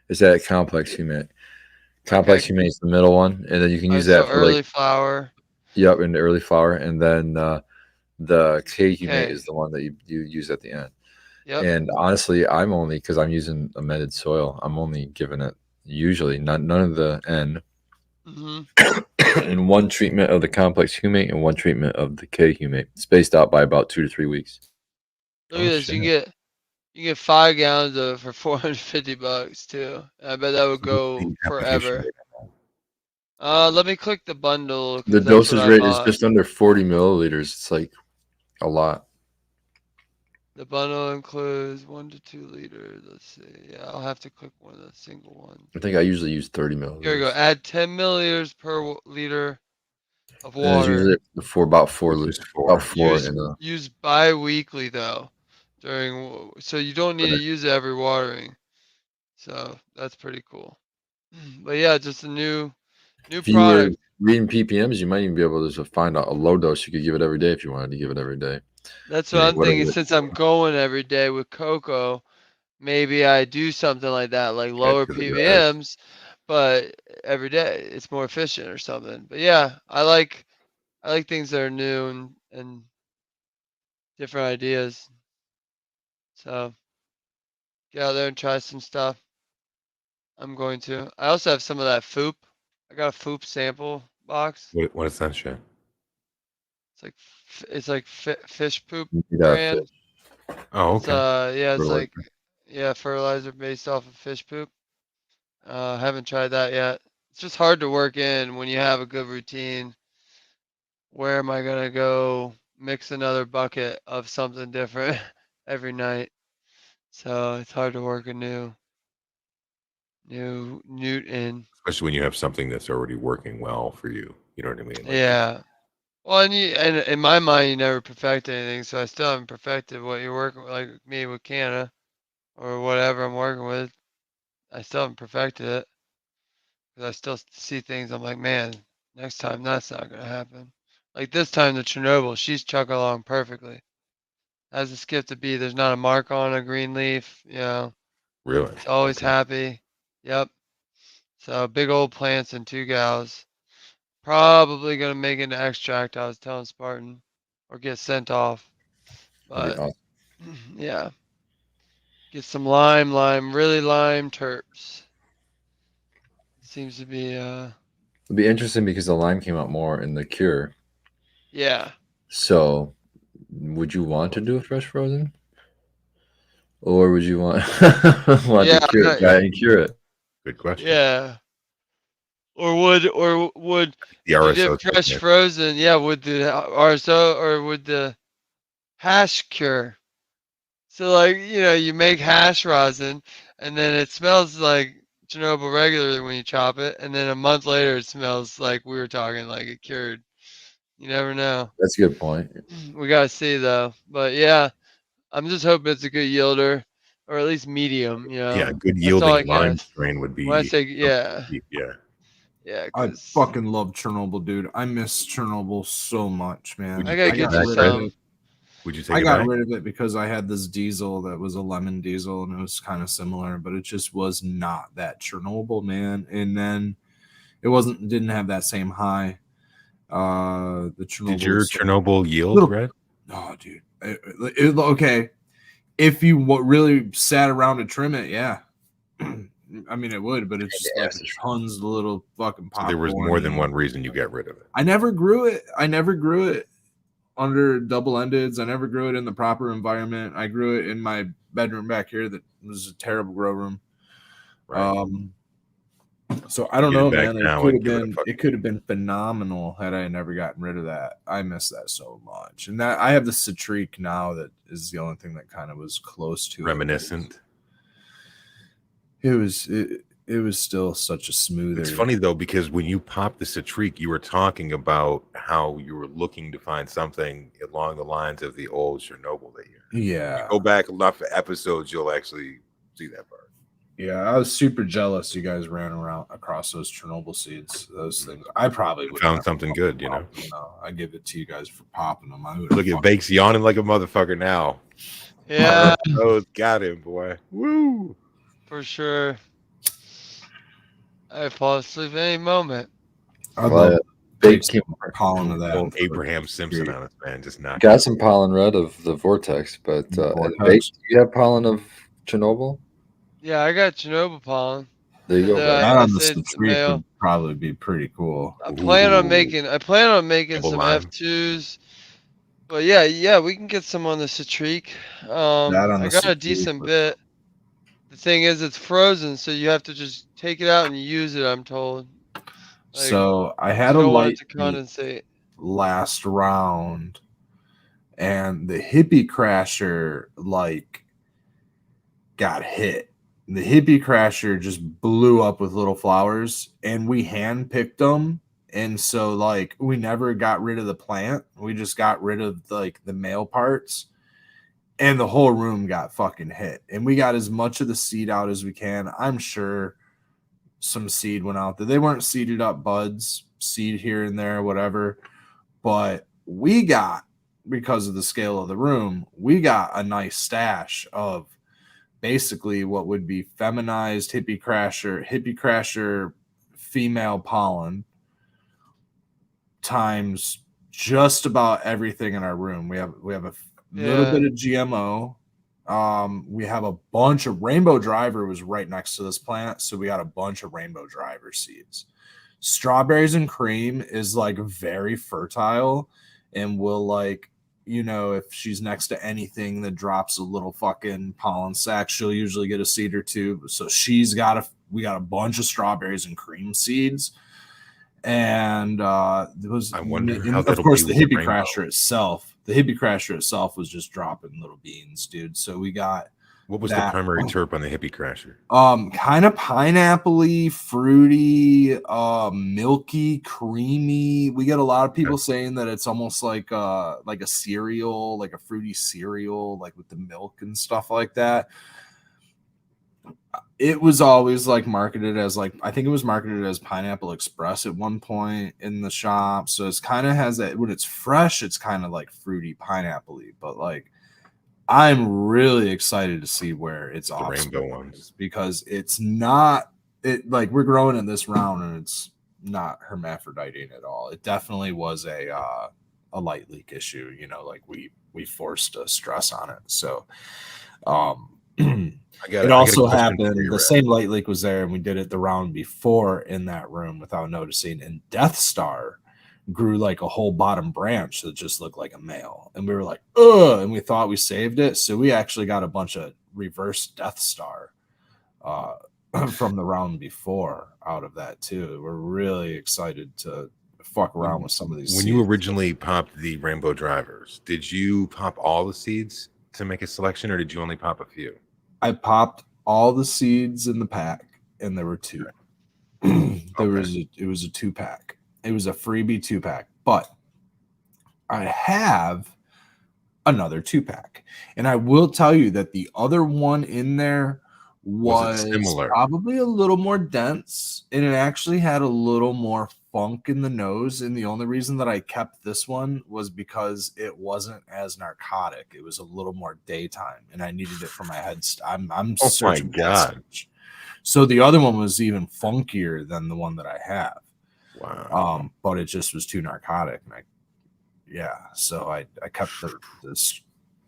It's that complex humate. Okay. Complex humate is the middle one, and then you can All use right, so that for like early flower. yep in the early flower, and then the K humate K. is the one that you use at the end. Yep. And honestly, I'm only because I'm using amended soil. I'm only giving it usually none of the N hmm and one treatment of the complex humate and one treatment of the K humate, spaced out by about 2 to 3 weeks. Look at Oh this. shit! You can get 5 gallons of it for $450 too. I bet that would go The application forever. rate. Let me click the bundle The because that's what dosage I rate is bought. just under 40 milliliters. It's like a lot. The bundle includes 1 to 2 liters. Let's see. Yeah, I'll have to click one of the single ones. I think I usually use 30 Here we go. milliliters. Add 10 milliliters per liter of And it's water. usually for about Which is about 4. four Use in a use bi-weekly though. So you don't need to correct. use it every watering. So that's pretty cool. But yeah, just a new If you were product. reading ppms, you might even be able to find out a low dose. You could give it every day if you wanted to give it every day. That's what You know, I'm whatever. thinking. Since I'm going every day with cocoa, maybe I do something like that, like Head lower to the garage. PVMs, but every day it's more efficient or something. But yeah, I like things that are new and different ideas. So get out there and try some stuff. I'm going to. I also have some of that Foop. I got a Foop sample box. What is that shit? It's like fish poop Yeah, brand. Oh, It's okay. yeah, it's fertilizer. like yeah, fertilizer based off of fish poop. Haven't tried that yet. It's just hard to work in when you have a good routine. Where am I gonna go mix another bucket of something different every night? So it's hard to work a new newt in. Especially when you have something that's already working well for you. You know what I mean? Like you, Yeah. Well, and in my mind, you never perfect anything, so I still haven't perfected what you're working with, like me with Canada or whatever I'm working with. I still haven't perfected it because I still see things. I'm like, man, next time that's not gonna happen. Like this time, the Chernobyl, she's chugging along perfectly. As a skip to be, there's not a mark on a green leaf. really? It's always Okay. happy. Yep. So big old plants and 2 gals. Probably gonna make it an extract. I was telling Spartan, or get sent off. That'd be But awesome. yeah, get some lime, really lime terps. Seems to be It'd be interesting because the lime came out more in the cure. yeah. So, would you want to do a fresh frozen, or would you want want to Yeah, cure it, guy, and cure it? Good question. yeah. Or would The if you RSO did fresh technique. frozen, yeah, would the RSO or would the hash cure? So like, you make hash rosin and then it smells like Chernobyl regularly when you chop it, and then a month later it smells like we were talking like it cured. You never know. That's a good point. We gotta see though. But yeah, I'm just hoping it's a good yielder or at least medium, Yeah, a good That's all I yielding can lime ask. strain would When I be say yeah, yeah. yeah, I because fucking love Chernobyl, dude. I miss Chernobyl so much, Would man. you I gotta I take it get got you back, rid of Red? some. it. Would you take I it got back? rid of it because I had this diesel that was a lemon diesel and it was kind of similar, but it just was not that Chernobyl, man. And then it didn't have that same high. The Chernobyl Did your was so Chernobyl yield, little. Red? Oh, dude. Okay. If you really sat around to trim it, yeah. I mean, it would, but it's just like Acid. tons of little fucking So there was popcorn. more than one reason you got rid of it. I never grew it. I never grew it under double endeds. I never grew it in the proper environment. I grew it in my bedroom back here that was a terrible grow room. Right. So I don't Get it know, back man. now and give it a fucking It could have been phenomenal had I never gotten rid of that. I miss that so much. And that I have the Citrique now that is the only thing that kind of was close to reminiscent. It was still such a smoother. It's funny though, because when you popped the Citrique, you were talking about how you were looking to find something along the lines of the old Chernobyl that you Yeah. go back enough episodes, you'll actually see that part. Yeah, I was super jealous you guys ran around across those Chernobyl seeds. Those things. I probably would Found something good, you know. I give it to you guys for popping them. I would Look at Bakes yawning like a motherfucker now. Yeah, Oh, got him, boy. Woo! for sure. I fall asleep any moment. I'd Well, love to Bake take came, some pollen of that. Full and throw it Abraham in the Simpson street. on us, man. Just not. got some pollen red of the vortex, but The and vortex? Bake, do you have pollen of Chernobyl? Yeah, I got Chernobyl pollen. There you go, bro. That I on the say it's the street male. would probably be pretty cool. I plan on making Double some lime. F2s. But yeah, we can get some on the Citrique. That on I the got a Citrique decent was- bit. The thing is, it's frozen, so you have to just take it out and use it. I'm told. Like, So I had you a don't want it light to leak condensate. last round, and the hippie crasher like got hit. The hippie crasher just blew up with little flowers, and we hand picked them. And so like we never got rid of the plant. We just got rid of like the male parts. And the whole room got fucking hit. And we got as much of the seed out as we can. I'm sure some seed went out there. They weren't seeded up buds, seed here and there, whatever. But we got, because of the scale of the room, we got a nice stash of basically what would be feminized hippie crasher female pollen times just about everything in our room. We have a little Yeah. bit of GMO. We have a bunch of rainbow driver was right next to this plant, so we got a bunch of rainbow driver seeds. Strawberries and cream is like very fertile and will like, you know, if she's next to anything that drops a little fucking pollen sac, she'll usually get a seed or two. So we got a bunch of strawberries and cream seeds. And there was, I wonder and how of that'll course, be the with the hippie rainbow. crasher itself. The hippie crasher itself was just dropping little beans, dude. So we got What was the that. primary terp on the hippie crasher? Kind of pineapple-y, fruity, milky, creamy. We get a lot of people saying that it's almost like a cereal, like a fruity cereal, like with the milk and stuff like that. It was always like marketed as like, I think it was marketed as Pineapple Express at one point in the shop. So it's kind of has that, when it's fresh, it's kind of like fruity pineapple-y, but like I'm really excited to see where it's The off rainbow ones. because it's not it like we're growing in this round and it's not hermaphroditing at all. It definitely was a light leak issue, you know, like we forced a stress on it. So it also happened. The same light leak was there, and we did it the round before in that room without noticing. And Death Star grew like a whole bottom branch that just looked like a male, and we were like, "Ugh!" And we thought we saved it, so we actually got a bunch of reverse Death Star from the round before out of that too. We're really excited to fuck around with some of these. When you originally popped the rainbow drivers, did you pop all the seeds to make a selection, or did you only pop a few? I popped all the seeds in the pack, and there were two. It was a 2-pack. It was a freebie 2-pack, but I have another 2-pack, and I will tell you that the other one in there was similar? Probably a little more dense, and it actually had a little more funk in the nose. And the only reason that I kept this one was because it wasn't as narcotic. It was a little more daytime, and I needed it for my head. I'm Oh searching. my God. So the other one was even funkier than the one that I have. Wow. But it just was too narcotic, and so I kept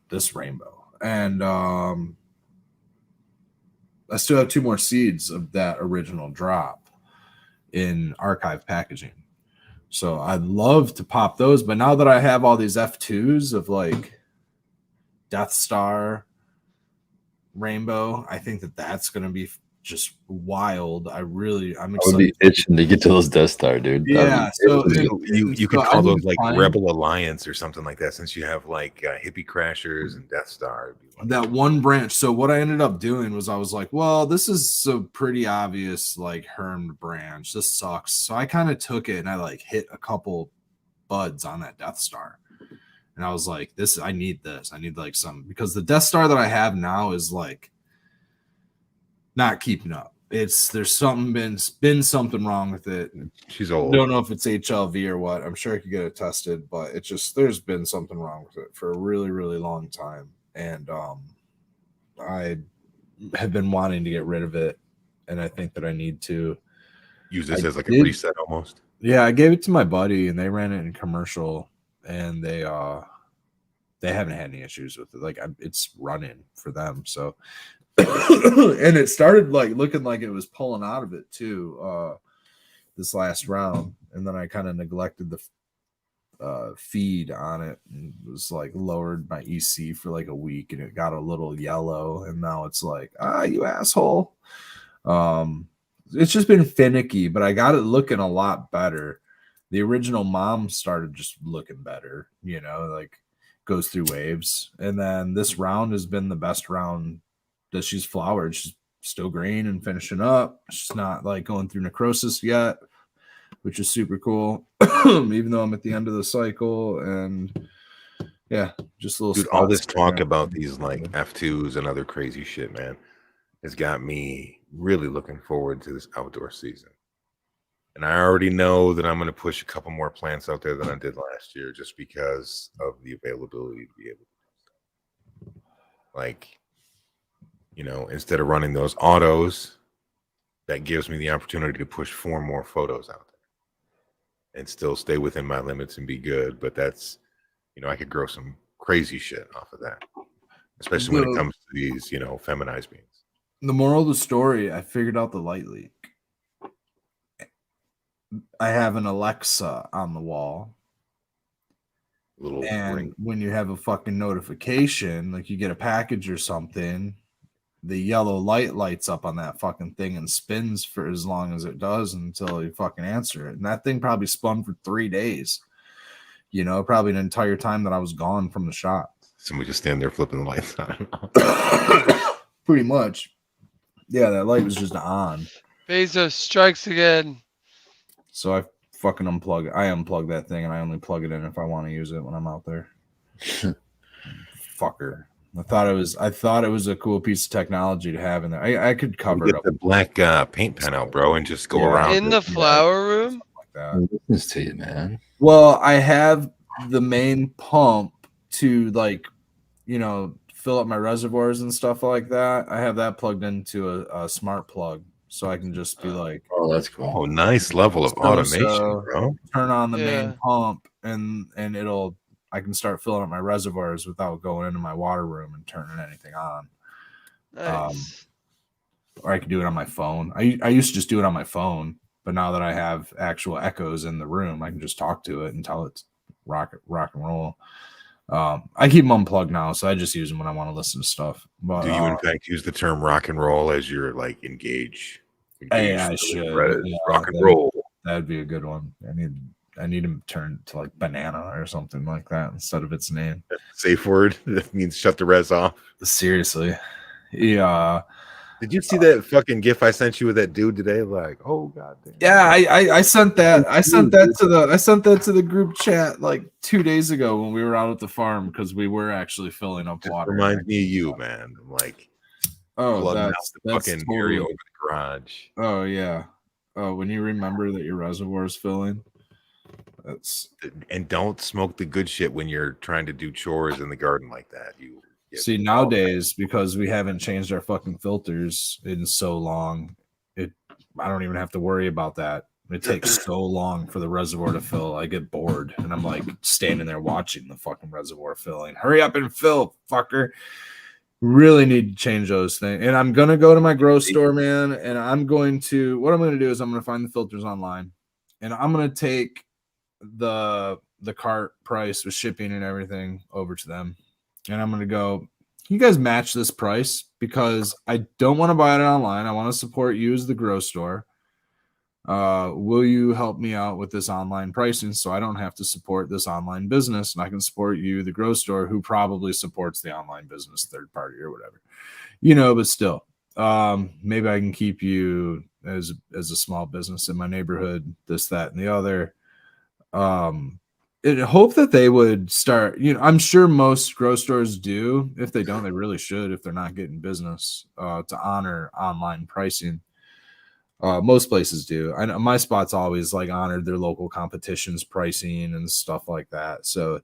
this rainbow, and I still have 2 more seeds of that original drop in archive packaging. So I'd love to pop those, but now that I have all these F2s of like Death Star rainbow, I think that that's going to be just wild. I'm excited. I would be itching to get to those Death Star, dude. Yeah, so you could call those like Rebel Alliance or something like that, since you have like hippie crashers and Death Star. That one branch. So what I ended up doing was I was like, well, this is a pretty obvious like hermed branch. This sucks. So I kind of took it and I like hit a couple buds on that Death Star. And I was like, I need this. I need like some, because the Death Star that I have now is like not keeping up. There's been something wrong with it. She's old. Don't know if it's HLV or what. I'm sure I could get it tested, but it's just there's been something wrong with it for a really, really long time. And I have been wanting to get rid of it, and I think that I need to use this as like a reset almost. Yeah, I gave it to my buddy, and they ran it in commercial, and they haven't had any issues with it. Like it's running for them, so. And it started like looking like it was pulling out of it too this last round, and then I kind of neglected the feed on it and was like lowered my EC for like a week, and it got a little yellow, and now it's like, you asshole. It's just been finicky, but I got it looking a lot better. The original mom started just looking better, like goes through waves, and then this round has been the best round that she's flowered. She's still green and finishing up. She's not like going through necrosis yet, which is super cool. Even though I'm at the end of the cycle, and yeah, just a little. Dude, all this talk about these like F2s and other crazy shit, man, has got me really looking forward to this outdoor season. And I already know that I'm going to push a couple more plants out there than I did last year, just because of the availability to be able to do so. Like, instead of running those autos, that gives me the opportunity to push 4 more photos out there and still stay within my limits and be good. But that's, I could grow some crazy shit off of that, especially when it comes to these, feminized beans. The moral of the story, I figured out the light leak. I have an Alexa on the wall. And ring. When you have a fucking notification, like you get a package or something, the yellow light lights up on that fucking thing and spins for as long as it does until you fucking answer it. And that thing probably spun for 3 days, probably an entire time that I was gone from the shop. Somebody just stand there flipping the lights on. Pretty much. Yeah, that light was just on. Bezos strikes again. So I fucking unplug that thing, and I only plug it in if I want to use it when I'm out there. Fucker. I thought it was a cool piece of technology to have in there. I could cover it up. The black paint pen out, bro, and just go around in the flower room. Like that. Listens to you, man. Well, I have the main pump to fill up my reservoirs and stuff like that. I have that plugged into a smart plug, so I can just be like, oh, that's cool. Oh, nice level of automation, bro. Turn on the main pump, and I can start filling up my reservoirs without going into my water room and turning anything on. Nice. Or I can do it on my phone. I used to just do it on my phone, but now that I have actual echoes in the room, I can just talk to it and tell it rock and roll. I keep them unplugged now, so I just use them when I want to listen to stuff. But do you in fact use the term rock and roll as your like engage? I should. Yeah, rock and roll. That'd be a good one. I need him turn to like banana or something like that instead of its name. Safe word that means shut the res off. Seriously. Yeah. Did you see that fucking gif I sent you with that dude today? Like, oh god damn. Yeah, I sent that. I sent that to the group chat like 2 days ago when we were out at the farm because we were actually filling up water. Reminds me of you, man. I'm like, that's fucking totally area over the garage. Oh yeah. Oh, when you remember that your reservoir is filling. And don't smoke the good shit when you're trying to do chores in the garden like that. See, nowadays, because we haven't changed our fucking filters in so long, I don't even have to worry about that. It takes so long for the reservoir to fill. I get bored, and I'm like standing there watching the fucking reservoir filling. Hurry up and fill, fucker. Really need to change those things. And I'm going to go to my grow store, man, and what I'm going to do is I'm going to find the filters online, and I'm going to take the cart price with shipping and everything over to them. And I'm going to go, can you guys match this price? Because I don't want to buy it online. I want to support you as the grow store. Will you help me out with this online pricing so I don't have to support this online business and I can support you, the grow store, who probably supports the online business, third party or whatever, but still, maybe I can keep you as a small business in my neighborhood, this, that, and the other. hope that they would start, I'm sure most grocery stores do. If they don't, they really should, if they're not getting business, to honor online pricing. Most places do. I know my spot's always like honored their local competitions pricing and stuff like that. So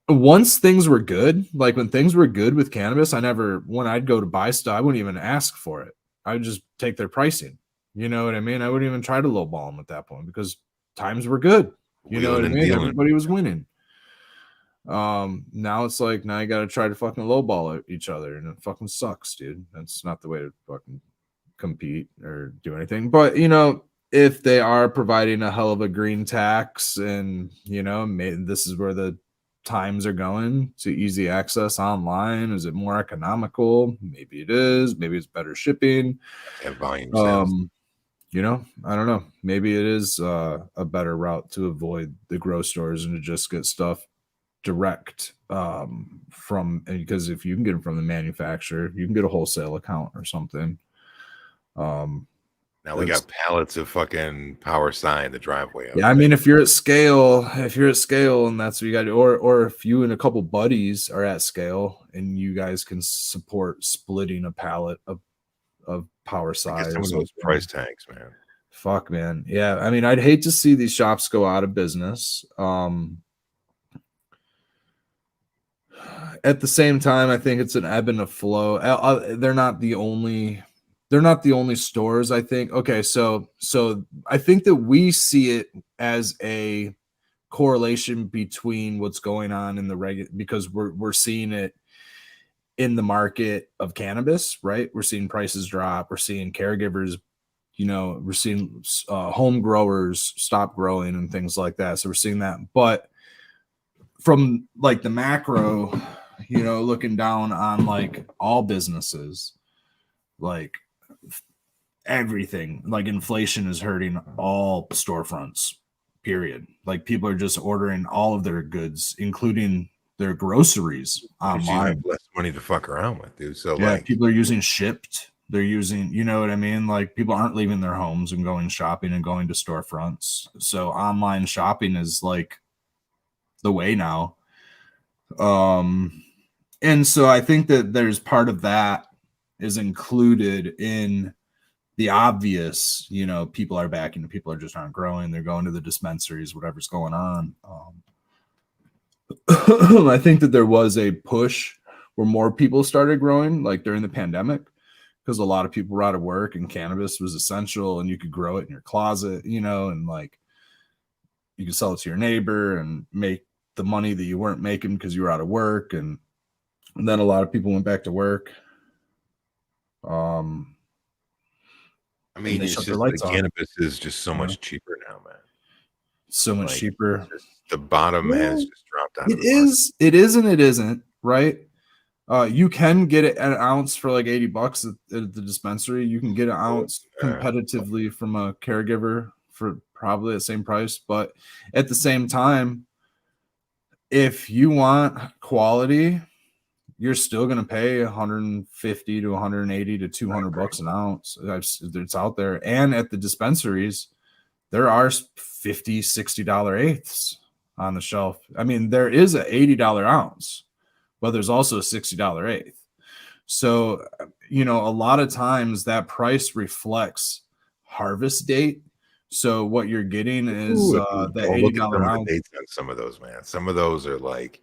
once things were good, like when things were good with cannabis, when I'd go to buy stuff, I wouldn't even ask for it. I would just take their pricing. You know what I mean? I wouldn't even try to lowball them at that point because times were good. You know what I mean? Everybody was winning. Now it's like, now you got to try to fucking lowball each other, and it fucking sucks, dude. That's not the way to fucking compete or do anything. But if they are providing a hell of a green tax, and this is where the times are going to easy access online, is it more economical? Maybe it is. Maybe it's better shipping and volume sales. I don't know. Maybe it is a better route to avoid the grocery stores and to just get stuff direct because if you can get them from the manufacturer, you can get a wholesale account or something. Now we got pallets of fucking power sign the driveway. Yeah, I mean, if you're at scale, and that's what you got to do, or if you and a couple buddies are at scale and you guys can support splitting a pallet of power size. Some of those price tags, man. Fuck, man. Yeah, I mean, I'd hate to see these shops go out of business. At the same time, I think it's an ebb and a flow. They're not the only stores, I think. Okay, so I think that we see it as a correlation between what's going on in the because we're seeing it in the market of cannabis, right? We're seeing prices drop. We're seeing caregivers, we're seeing home growers stop growing and things like that. So we're seeing that. But from like the macro, looking down on like all businesses, like everything, like inflation is hurting all storefronts, period. Like people are just ordering all of their goods, including their groceries online. You have less money to fuck around with, dude. So yeah, people are using Shipped. They're using, you know what I mean? Like people aren't leaving their homes and going shopping and going to storefronts. So online shopping is like the way now. And so I think that there's part of that is included in the obvious, people are back and people are just aren't growing. They're going to the dispensaries, whatever's going on. I think that there was a push where more people started growing, like during the pandemic, because a lot of people were out of work and cannabis was essential and you could grow it in your closet, and like you could sell it to your neighbor and make the money that you weren't making because you were out of work. And then a lot of people went back to work. I mean, it's just the cannabis is just so much cheaper now, man. So much cheaper. The bottom has just dropped out. It is and it isn't, right? You can get it at an ounce for like $80 at the dispensary. You can get an ounce competitively from a caregiver for probably the same price. But at the same time, if you want quality, you're still going to pay 150 to 180 to 200 bucks an ounce. It's out there. And at the dispensaries, there are $50, $60 eighths on the shelf. I mean, there is an $80 ounce, but there's also a $60 eighth. So, a lot of times that price reflects harvest date. So what you're getting is the $80 ounce. Dates on some of those, man. Some of those are like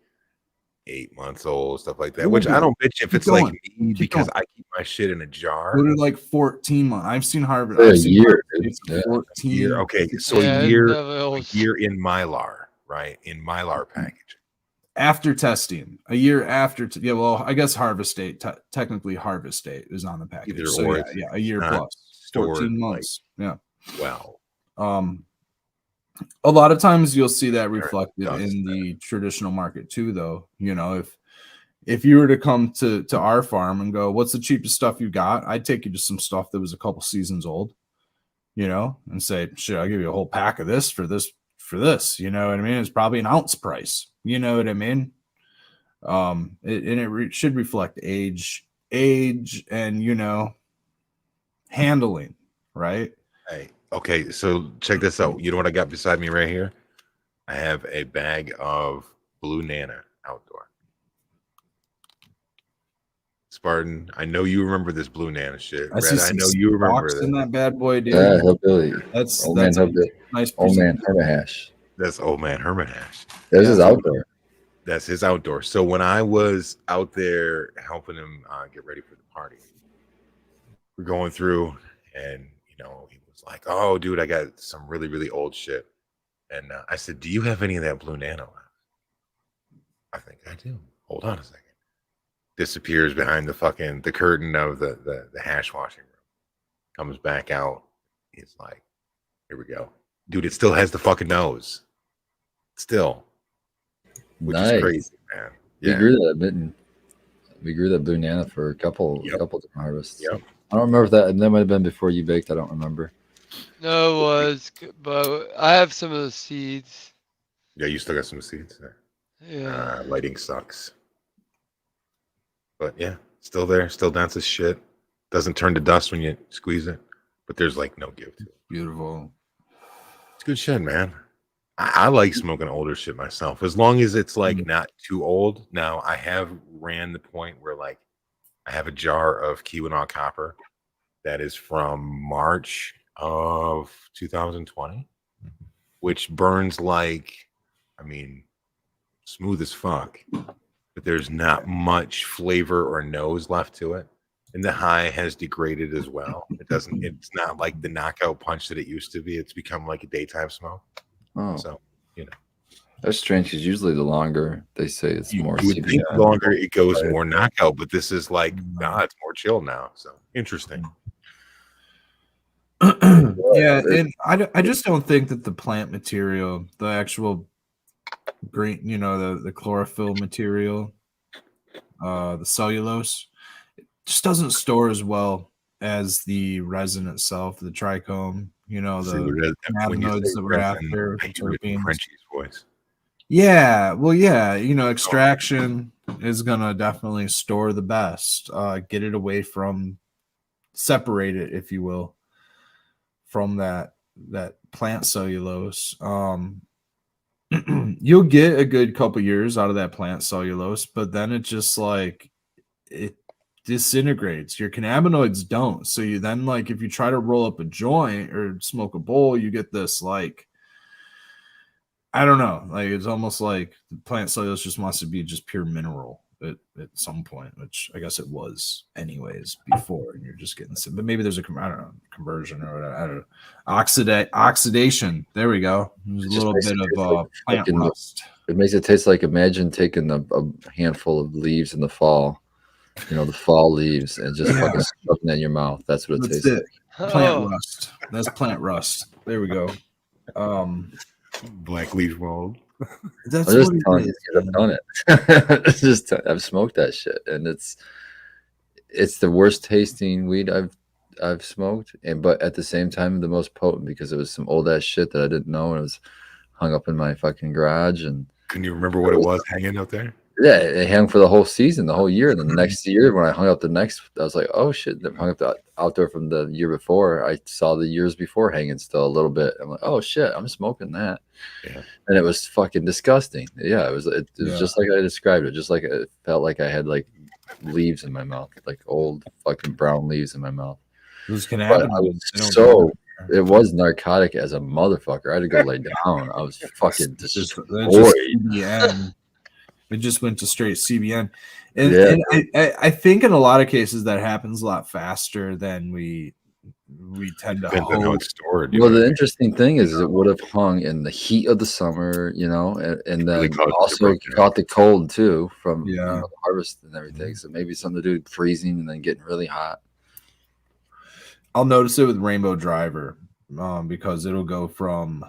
8 months old, stuff like that. Which I don't bitch if it's like me because I keep my shit in a jar. What are like 14 months? I've seen harvest. A year. 14. Okay, so a year in Mylar, right? In Mylar package. After testing, a year after. Well, I guess harvest date. Technically, harvest date is on the package. Either so or a year plus 14 months. Like, wow. A lot of times you'll see that reflected in the traditional market too, though. If you were to come to our farm and go, what's the cheapest stuff you got? I'd take you to some stuff that was a couple seasons old, and say, shit, I'll give you a whole pack of this for this. You know what I mean? It's probably an ounce price. You know what I mean? It should reflect age and, handling, right? Hey, okay, so check this out. You know what I got beside me right here? I have a bag of Blue Nana outdoor. Spartan, I know you remember this Blue Nana shit. I see Red, I some know you remember stalks this. in that bad boy, dude. Yeah, hillbilly. That's Old man a hillbilly. nice Old piece man hermit hash. That's old man Herman Hash. This Yeah. is outdoor. That's his outdoor. So when I was out there helping him get ready for the party, we're going through, and he was like, "Oh, dude, I got some really really old shit." And I said, "Do you have any of that Blue Nano left?" I think I do. Hold on a second. Disappears behind the curtain of the hash washing room. Comes back out. He's like, "Here we go, dude. It still has the fucking nose. Still, which is crazy, man." We Yeah. grew that mitten. We grew that Blue Nana for a couple different harvests. Yep. I don't remember if that might have been before you baked. I don't remember. No, it was, but I have some of the seeds. Yeah, you still got some seeds there. Yeah. Lighting sucks. But yeah, still there, still dense as shit. Doesn't turn to dust when you squeeze it, but there's like no give to it. Beautiful. It's good shit, man. I like smoking older shit myself, as long as it's like not too old. Now, I have ran the point where like I have a jar of Keweenaw copper that is from March of 2020, which burns like, I mean, smooth as fuck, but there's not much flavor or nose left to it. And the high has degraded as well. It's not like the knockout punch that it used to be. It's become like a daytime smoke. Oh, So, that's strange because usually the longer they say it's more you would CBD. think the longer it goes Right. more knockout, but this is like, it's more chill now. So interesting. Yeah, and I just don't think that the plant material, the actual green, the chlorophyll material, the cellulose, it just doesn't store as well as the resin itself, the trichome, See, the when you cannabinoids say that we're resin, after, I the hear it in terpenes. Frenchie's voice. Yeah, well, yeah, extraction is gonna definitely store the best. Get it away from, separate it, if you will, from that plant cellulose. You'll get a good couple years out of that plant cellulose, but then it just like it disintegrates. Your cannabinoids don't. So you then, like, if you try to roll up a joint or smoke a bowl, you get this like, I don't know, like it's almost like the plant cellulose just wants to be just pure mineral at some point, which I guess it was anyways before, and you're just getting some, but maybe there's a conversion or whatever. I don't know. Oxidation. There we go. There's a little bit of plant rust. It makes it taste like, imagine taking a handful of leaves in the fall, the fall leaves, and just fucking stuffing that in your mouth. That's what it tastes like. Plant rust. That's plant rust. There we go. Black leaf mold. That's I'm just what telling it you, is. I've done it. I've smoked that shit, and it's the worst tasting weed I've smoked, but at the same time the most potent, because it was some old ass shit that I didn't know, and it was hung up in my fucking garage. And can you remember what it was hanging out there? Yeah, it hung for the whole season, the whole year. And then the next year, when I hung up I was like, oh shit, I hung up the outdoor from the year before. I saw the years before hanging still a little bit. I'm like, oh shit, I'm smoking that. Yeah. And it was fucking disgusting. Yeah, it was just like I described it. Just like it felt like I had like leaves in my mouth, like old fucking brown leaves in my mouth. Those cannabinoids. It was narcotic as a motherfucker. I had to go lay down. I was fucking destroyed. It just went to straight CBN. And I think in a lot of cases that happens a lot faster than we tend to hope. How it's stored. Well, the interesting thing is it would have hung in the heat of the summer, and then really also caught the cold too from the harvest and everything. So maybe something to do with freezing and then getting really hot. I'll notice it with Rainbow Driver because it'll go from,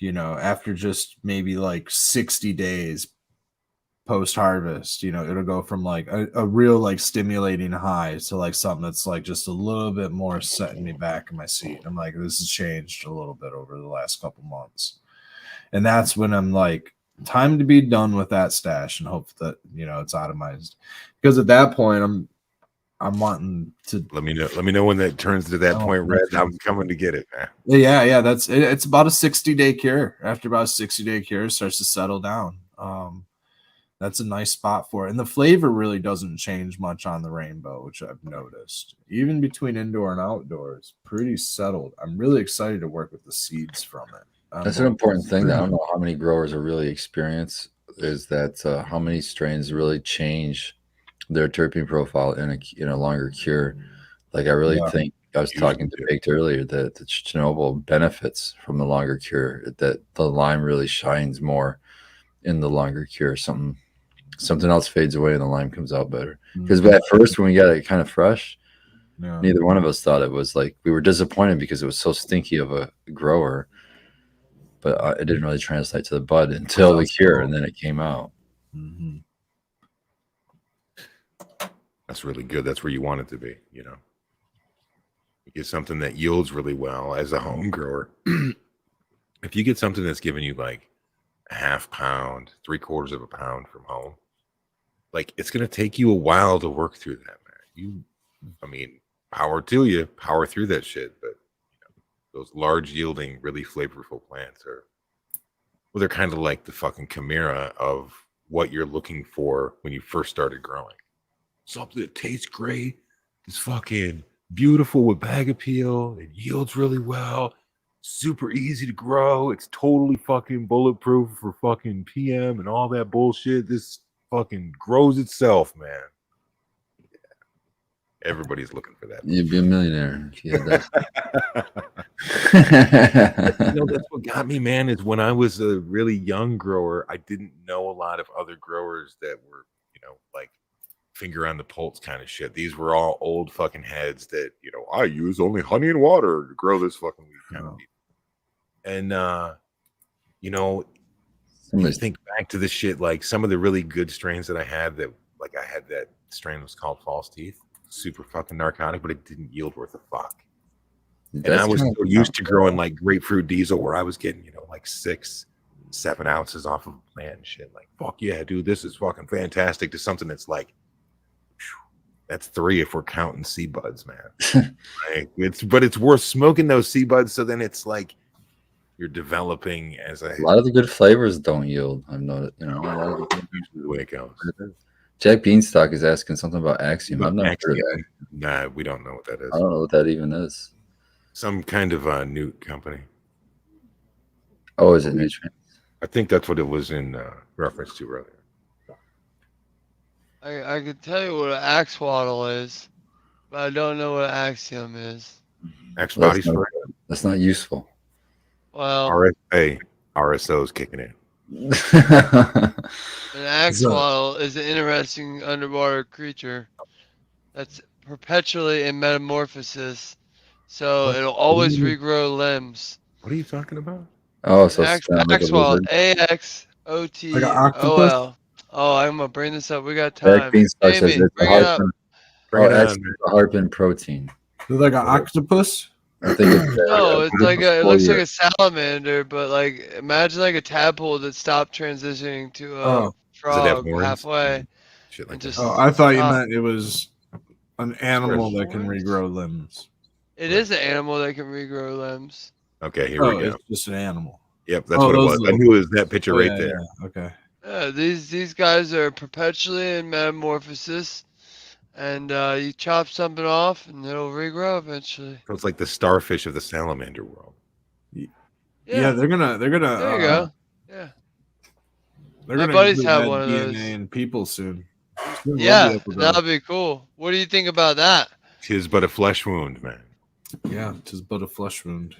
after just maybe like 60 days post-harvest, it'll go from like a real like stimulating high to like something that's like just a little bit more setting me back in my seat. I'm like, this has changed a little bit over the last couple months. And that's when I'm like, time to be done with that stash and hope that, it's itemized. Because at that point, I'm wanting to. Let me know. Let me know when that turns to that point, Red. I'm coming to get it, man. Yeah. That's it. It's about a 60-day cure. After about a 60-day cure, it starts to settle down. That's a nice spot for it. And the flavor really doesn't change much on the rainbow, which I've noticed. Even between indoor and outdoors, pretty settled. I'm really excited to work with the seeds from it. That's an important thing that I don't know how many growers are really experience is that how many strains really change their terpene profile in a longer cure. Like I really think I was talking to Baked earlier that the Chernobyl benefits from the longer cure, that the lime really shines more in the longer cure. Something else fades away and the lime comes out better. Because at first when we got it kind of fresh, neither one of us thought it was like, we were disappointed because it was so stinky of a grower, but it didn't really translate to the bud until the cure, and then it came out. That's really good. That's where you want it to be, you know. You get something that yields really well as a home grower. If you get something that's giving you like a half pound, 3/4 of a pound from home, like it's gonna take you a while to work through that, man. I mean, power to you, power through that shit. But you know, those large yielding, really flavorful plants are, well, they're kind of like the fucking chimera of what you're looking for when you first started growing. Something that tastes great, is fucking beautiful with bag appeal, it yields really well, super easy to grow, it's totally fucking bulletproof for fucking PM and all that bullshit. This fucking grows itself, man. Yeah. Everybody's looking for that. You'd be a millionaire if you had that. You know, that's what got me, man, is when I was a really young grower, I didn't know a lot of other growers that were, you know, like finger on the pulse kind of shit. These were all old fucking heads that, you know, I use only honey and water to grow this fucking weed kind of weed. And you know, you think back to the shit, like some of the really good strains that I had, that like I had that strain was called False Teeth, super fucking narcotic, but it didn't yield worth a fuck. And I was so used to growing like grapefruit diesel where I was getting, you know, like 6-7 ounces off of a plant and shit. Like, fuck yeah, dude, this is fucking fantastic, to something that's like, that's 3 if we're counting seed buds, man. Like, it's worth smoking those seed buds. So then it's like you're developing as a lot of the good flavors don't yield. I've noticed, you know, a lot of usually the way it goes. Jack Beanstalk is asking something about Axiom. I've never heard of that. Nah, we don't know what that is. I don't know what that even is. Some kind of newt company. Oh, is it nutrients? I think that's what it was in reference to earlier. I can tell you what an axolotl is, but I don't know what Axiom is. Axe body spray. That's not useful. Well, RSO's kicking in. An axolotl is an interesting underwater creature that's perpetually in metamorphosis, so it'll always regrow limbs. What are you talking about? Oh, so axolotl, AXOTOL. Oh, I'm gonna bring this up. We got time. Amy, bring it up. It's a harpin protein. Is it like an octopus? I think it's no, it's like it looks like a salamander, but like imagine like a tadpole that stopped transitioning to a frog halfway. Shit like just, I thought you meant it was an animal that can regrow limbs. It is an animal that can regrow limbs. Okay, here we go. It's just an animal. Yep, that's what it was. I knew it was that picture right there. Yeah. Okay. Yeah, these guys are perpetually in metamorphosis, and you chop something off and it'll regrow eventually. So it's like the starfish of the salamander world. Yeah, they're gonna. There you go. Yeah. My buddies have one of those. DNA in people soon. Yeah, that'll be cool. What do you think about that? 'Tis but a flesh wound, man. Yeah, 'tis but a flesh wound.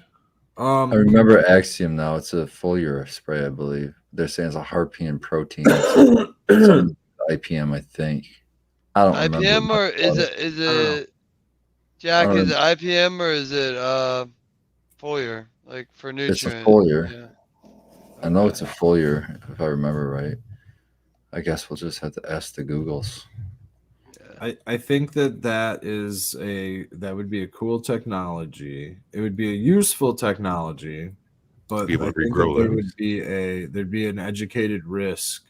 I remember Axiom now. It's a foliar spray, I believe. They're saying it's a harpin protein. IPM, I think. I don't remember. IPM or is it Jack? Is it IPM or is it foliar? Like for nutrients? It's a foliar. Yeah. I know it's a foliar, if I remember right. I guess we'll just have to ask the Googles. I think that would be a cool technology. It would be a useful technology, but I think there'd be an educated risk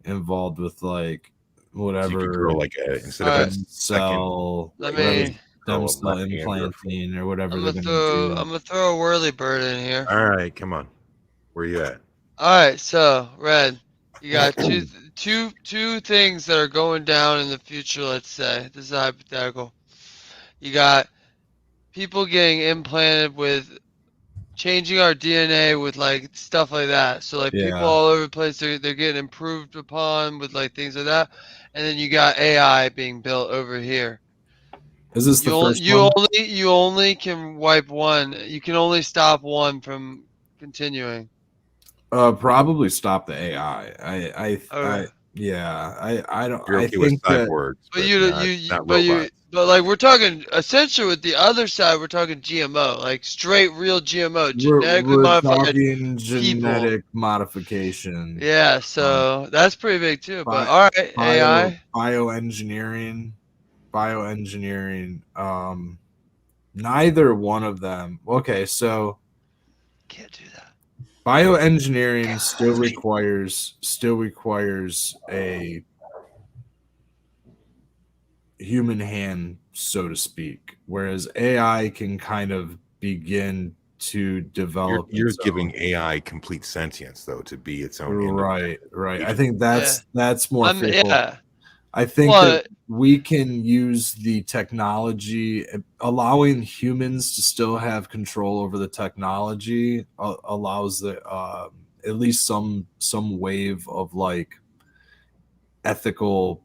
involved with like whatever. So you could grow like instead All of right. a second, cell, Let like, me. you stem grow a cell left hand or a foot. implanting or whatever I'm they're gonna gonna throw. do. I'm gonna throw a whirly bird in here. All right, come on. Where you at? All right. So Red, you got two things that are going down in the future. Let's say this is hypothetical. You got people getting implanted with changing our DNA with like stuff like that. So like people Yeah. all over the place, they're getting improved upon with like things like that. And then you got AI being built over here. Is this the first You one? only can wipe one. You can only stop one from continuing. Probably stop the AI. Okay. I don't. You're I okay with think that cyborgs, But but not but robots. like we're talking essentially with the other side, we're talking GMO, like straight real GMO, genetically we're modified talking people. genetic modification. Yeah, so that's pretty big too. But Bi- all right, AI. bioengineering. Neither one of them. Okay, so Can't do that. bioengineering still requires a human hand, so to speak, whereas AI can kind of begin to develop You're its giving own. AI complete sentience, though, to be its own Right. I agent. think Yeah. that's more I'm fearful. yeah. I think Well, that we can use the technology, allowing humans to still have control over the technology allows the at least some wave of like ethical.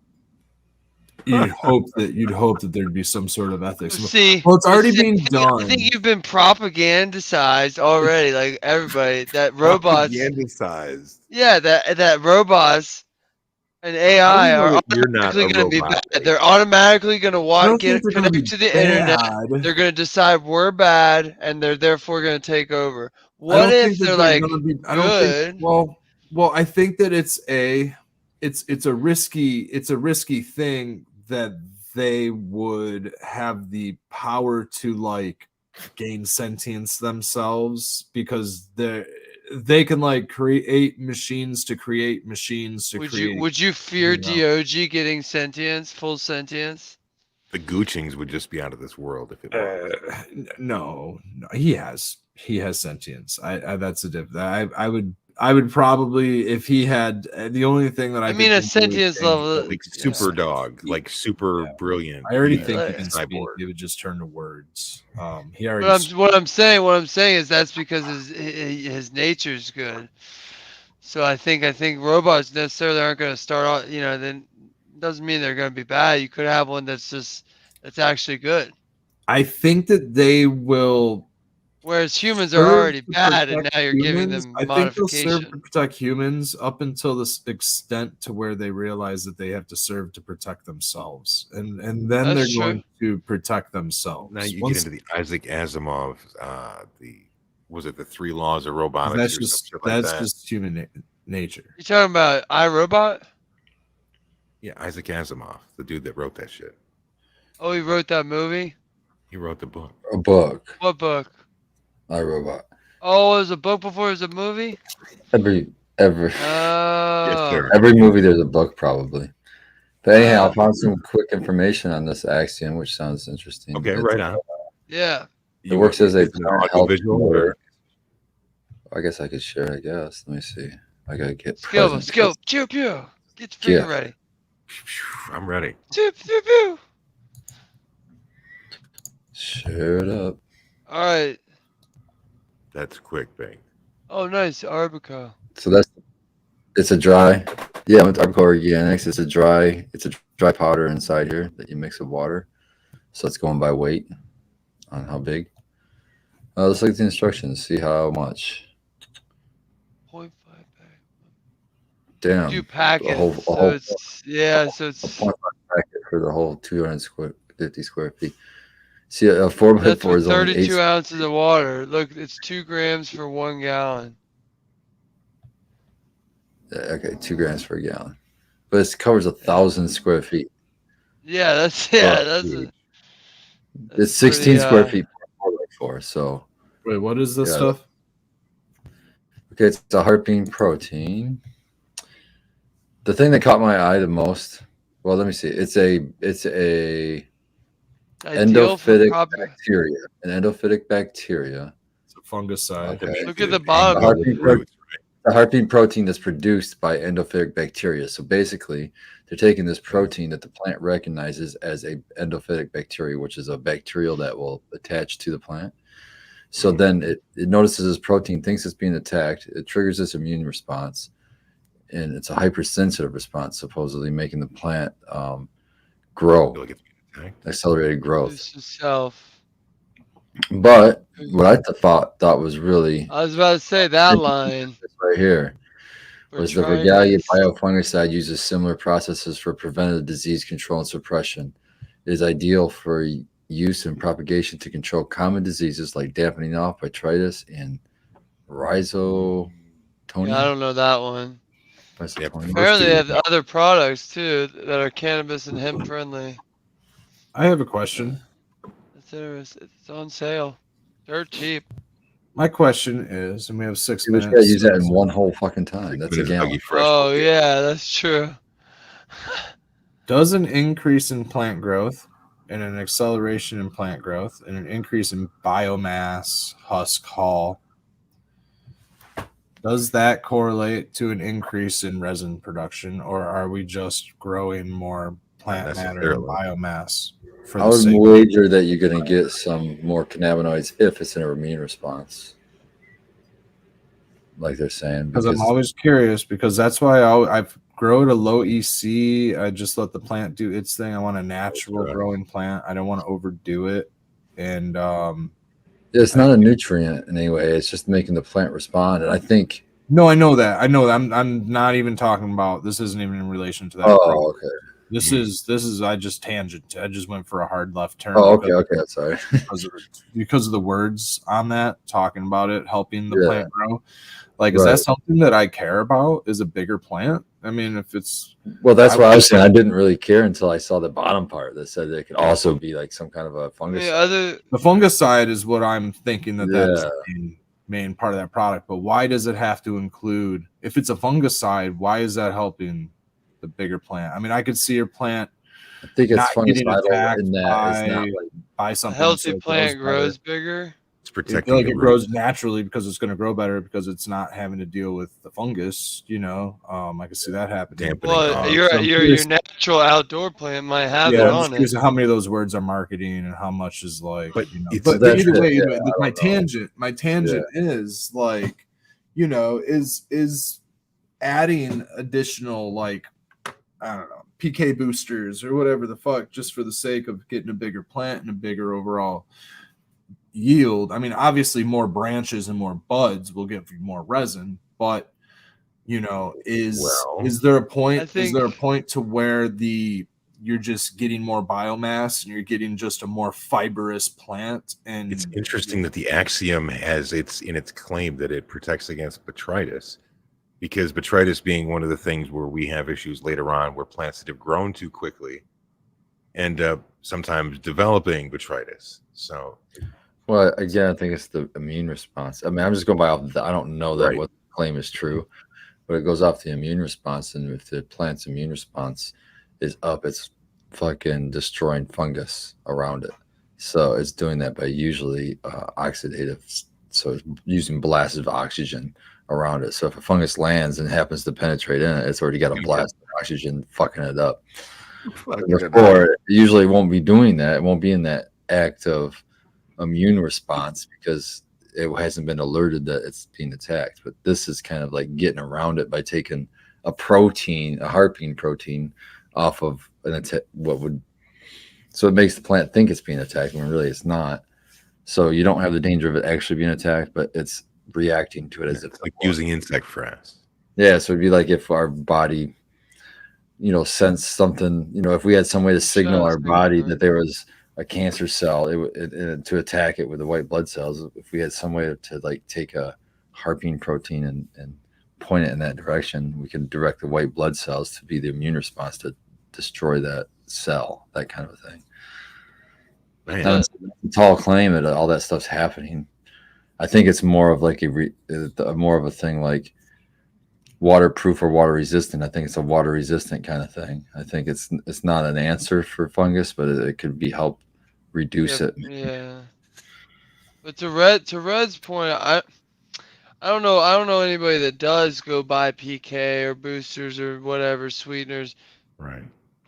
You'd hope that there'd be some sort of ethics. see, Well, it's but already see, being I think done. you've been propagandized already. Like everybody, that robots, Propagandized. yeah, that robots and How do AI you know are that you're not automatically a going to be robot? bad. They're automatically going I to don't think get they're going to connect be to the internet. bad. They're going to decide we're bad, and they're therefore going to take over. I What don't think if that they're they're like going to be. I don't think. good? I think that it's a risky thing that they would have the power to like gain sentience themselves because they can like create machines to create machines to create. Would you fear DOG getting sentience, full sentience? The Goochings would just be out of this world if it were. No, he has sentience. I that's a different. I would probably if he had the only thing that I I could mean, a think of is sentience saying level. Like Yeah. super dog, like super Yeah. brilliant. I already being think he a can speak. cyborg. He would just turn to words. He already. What I'm saying is that's because his nature's good. So I think robots necessarily aren't going to start off. Then doesn't mean they're going to be bad. You could have one that's actually good. I think that they will. Whereas humans are Serve already to bad, and protect now you're giving humans. them I think they'll serve to modification. protect humans up until this extent to where they realize that they have to serve to protect themselves, and then That's they're true. going to protect themselves. Now you get into the Isaac Asimov, was it the 3 laws of robotics that's or some just shit like that? just human nature. You talking about iRobot? Yeah, Isaac Asimov, the dude that wrote that shit. Oh, he wrote that movie. He wrote the book. A book. What book? iRobot. Oh, it was a book before it was a movie. Every Yes, Oh, sir. every movie there's a book probably. But anyhow, I wow. found some quick information on this axiom, which sounds interesting. Okay, It's- right on. Yeah. It works as a is it plant audio health visual promoter. or I guess I could share. I guess. Let me see. I gotta get Skill. present. Pew pew. Get your finger Yeah. ready. I'm ready. Pew pew pew. Share it up. All right. That's quick, bang. Oh, nice Arabica. So it's a dry. Yeah, with Arbico Organics, it's a dry powder inside here that you mix with water. So it's going by weight on how big. Let's look at the instructions. See how much. 0.5 bag. Damn. You pack A it. whole, So it's yeah. So a it's 0.5 packet for the whole 250 square feet. See, a 4x4 that's with is only 32 8. ounces of water. Look, it's 2 grams for 1 gallon. Okay, 2 grams per gallon. But it covers 1,000 square feet. Yeah, that's It's that's 16 pretty, square feet per 4x4. So, Wait, what is this Yeah. stuff? okay, it's a heart bean protein. The thing that caught my eye the most Well, let me see. It's a Ideal for endophytic crop. bacteria. An endophytic bacteria. It's a fungicide. Okay. Look at the Hang bottom. on the roots, The harpine protein that's produced by endophytic bacteria. So basically, they're taking this protein that the plant recognizes as a endophytic bacteria, which is a bacterial that will attach to the plant. So then it notices this protein, thinks it's being attacked. It triggers this immune response, and it's a hypersensitive response, supposedly making the plant grow, Feel like it's being attacked. accelerated growth. Boost yourself. But what I thought was really I was about to say that interesting line. right here was the Regalia Botrytis. biofungicide uses similar processes for preventative disease control and suppression. It is ideal for use and propagation to control common diseases like dampening off, botrytis, and rhizotonia. Yeah, I don't know that one. Rhizotonia. Apparently, they have other products too that are cannabis and hemp friendly. I have a question. It's interesting. It's on sale. Dirt cheap. My question is, and we have 6 We just minutes. gotta use that in one whole fucking time. That's a gallon. Oh yeah, that's true. Does an increase in plant growth and an acceleration in plant growth and an increase in biomass, husk haul, does that correlate to an increase in resin production, or are we just growing more plant matter and biomass? I would wager that you're going to get some more cannabinoids if it's in a immune response, like they're saying. Because I'm always curious, because that's why I've grown a low EC. I just let the plant do its thing. I want a natural growing plant. I don't want to overdo it. And it's not a nutrient in any way. It's just making the plant respond. And I think. No, I know that. I'm not even talking about. This isn't even in relation to that. Oh, okay. This is I just tangent. I just went for a hard left turn. Oh, okay. Sorry. because of the words on that, talking about it, helping the plant grow. Like, is that something that I care about? Is a bigger plant? I mean, if it's that's what I was saying. I didn't really care until I saw the bottom part that said it could also be like some kind of a fungus. The fungicide is what I'm thinking that's the main part of that product. But why does it have to include? If it's a fungicide, why is that helping the bigger plant? I mean, I could see your plant. I think it's fungicidal in that it's not like by something. A healthy plant grows bigger. It's protecting. Like it grows naturally because it's going to grow better because it's not having to deal with the fungus. You know, I can see that happening. Well, your natural outdoor plant might have it on it. How many of those words are marketing and how much is like? But but either way, my tangent is like, you know, is adding additional like, I don't know, PK boosters or whatever the fuck, just for the sake of getting a bigger plant and a bigger overall yield. I mean, obviously more branches and more buds will give you more resin, but you know, is there a point to where you're just getting more biomass and you're getting just a more fibrous plant? And it's interesting that the Axiom has in its claim that it protects against botrytis, because botrytis being one of the things where we have issues later on where plants that have grown too quickly end up sometimes developing botrytis. So well, again, I think it's the immune response. I mean, I'm just going by off. I don't know that what the claim is true, but it goes off the immune response. And if the plant's immune response is up, it's fucking destroying fungus around it. So it's doing that by usually oxidative. So it's using blast of oxygen around it. So if a fungus lands and happens to penetrate in it, it's already got a blast of oxygen fucking it up. Before, it usually won't be doing that. It won't be in that act of immune response because it hasn't been alerted that it's being attacked. But this is kind of like getting around it by taking a harpine protein off of so it makes the plant think it's being attacked when really it's not. So you don't have the danger of it actually being attacked, but it's reacting to it as if like using insect frass. Yeah, so it'd be like if our body, you know, sense something, you know, if we had some way to signal our body that there was a cancer cell to attack it with the white blood cells. If we had some way to like take a harpine protein and point it in that direction, we could direct the white blood cells to be the immune response to destroy that cell, that kind of a thing. It's a tall claim that all that stuff's happening. I think it's more of like more of a thing like waterproof or water resistant. I think it's a water resistant kind of thing. I think it's not an answer for fungus, but it could be help reduce it. Yeah. But to Red's point, I don't know. I don't know anybody that does go buy PK or boosters or whatever sweeteners Right.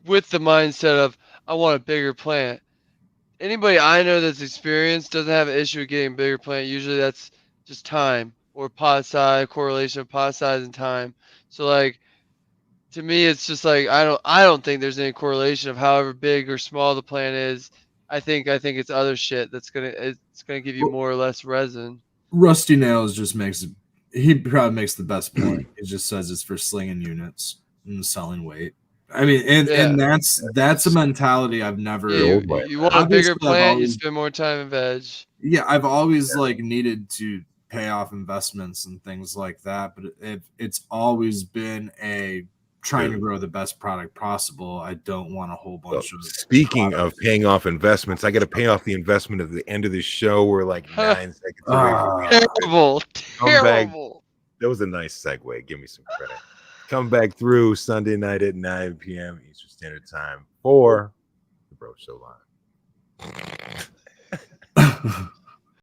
with the mindset of I want a bigger plant. Anybody I know that's experienced doesn't have an issue with getting a bigger plant. Usually that's just time or pot size, correlation of pot size and time. So like to me it's just like I don't think there's any correlation of however big or small the plant is. I think it's other shit that's it's gonna give you more or less resin. Rusty Nails just makes he probably makes the best point. He just says it's for slinging units and selling weight. I mean, and Yeah. that's a mentality I've Yeah, never. old way. you want a bigger Obviously, I've plant, you always spend more time in veg. yeah, I've always like needed to pay off investments and things like that, but it's always been a trying to grow the best product possible. I don't want a whole bunch of. Speaking of paying off investments, I got to pay off the investment at the end of the show. We're like 9 seconds away from Terrible, terrible. That was a nice segue. Give me some credit. Come back through Sunday night at 9 p.m. Eastern Standard Time for the Bro Show Live.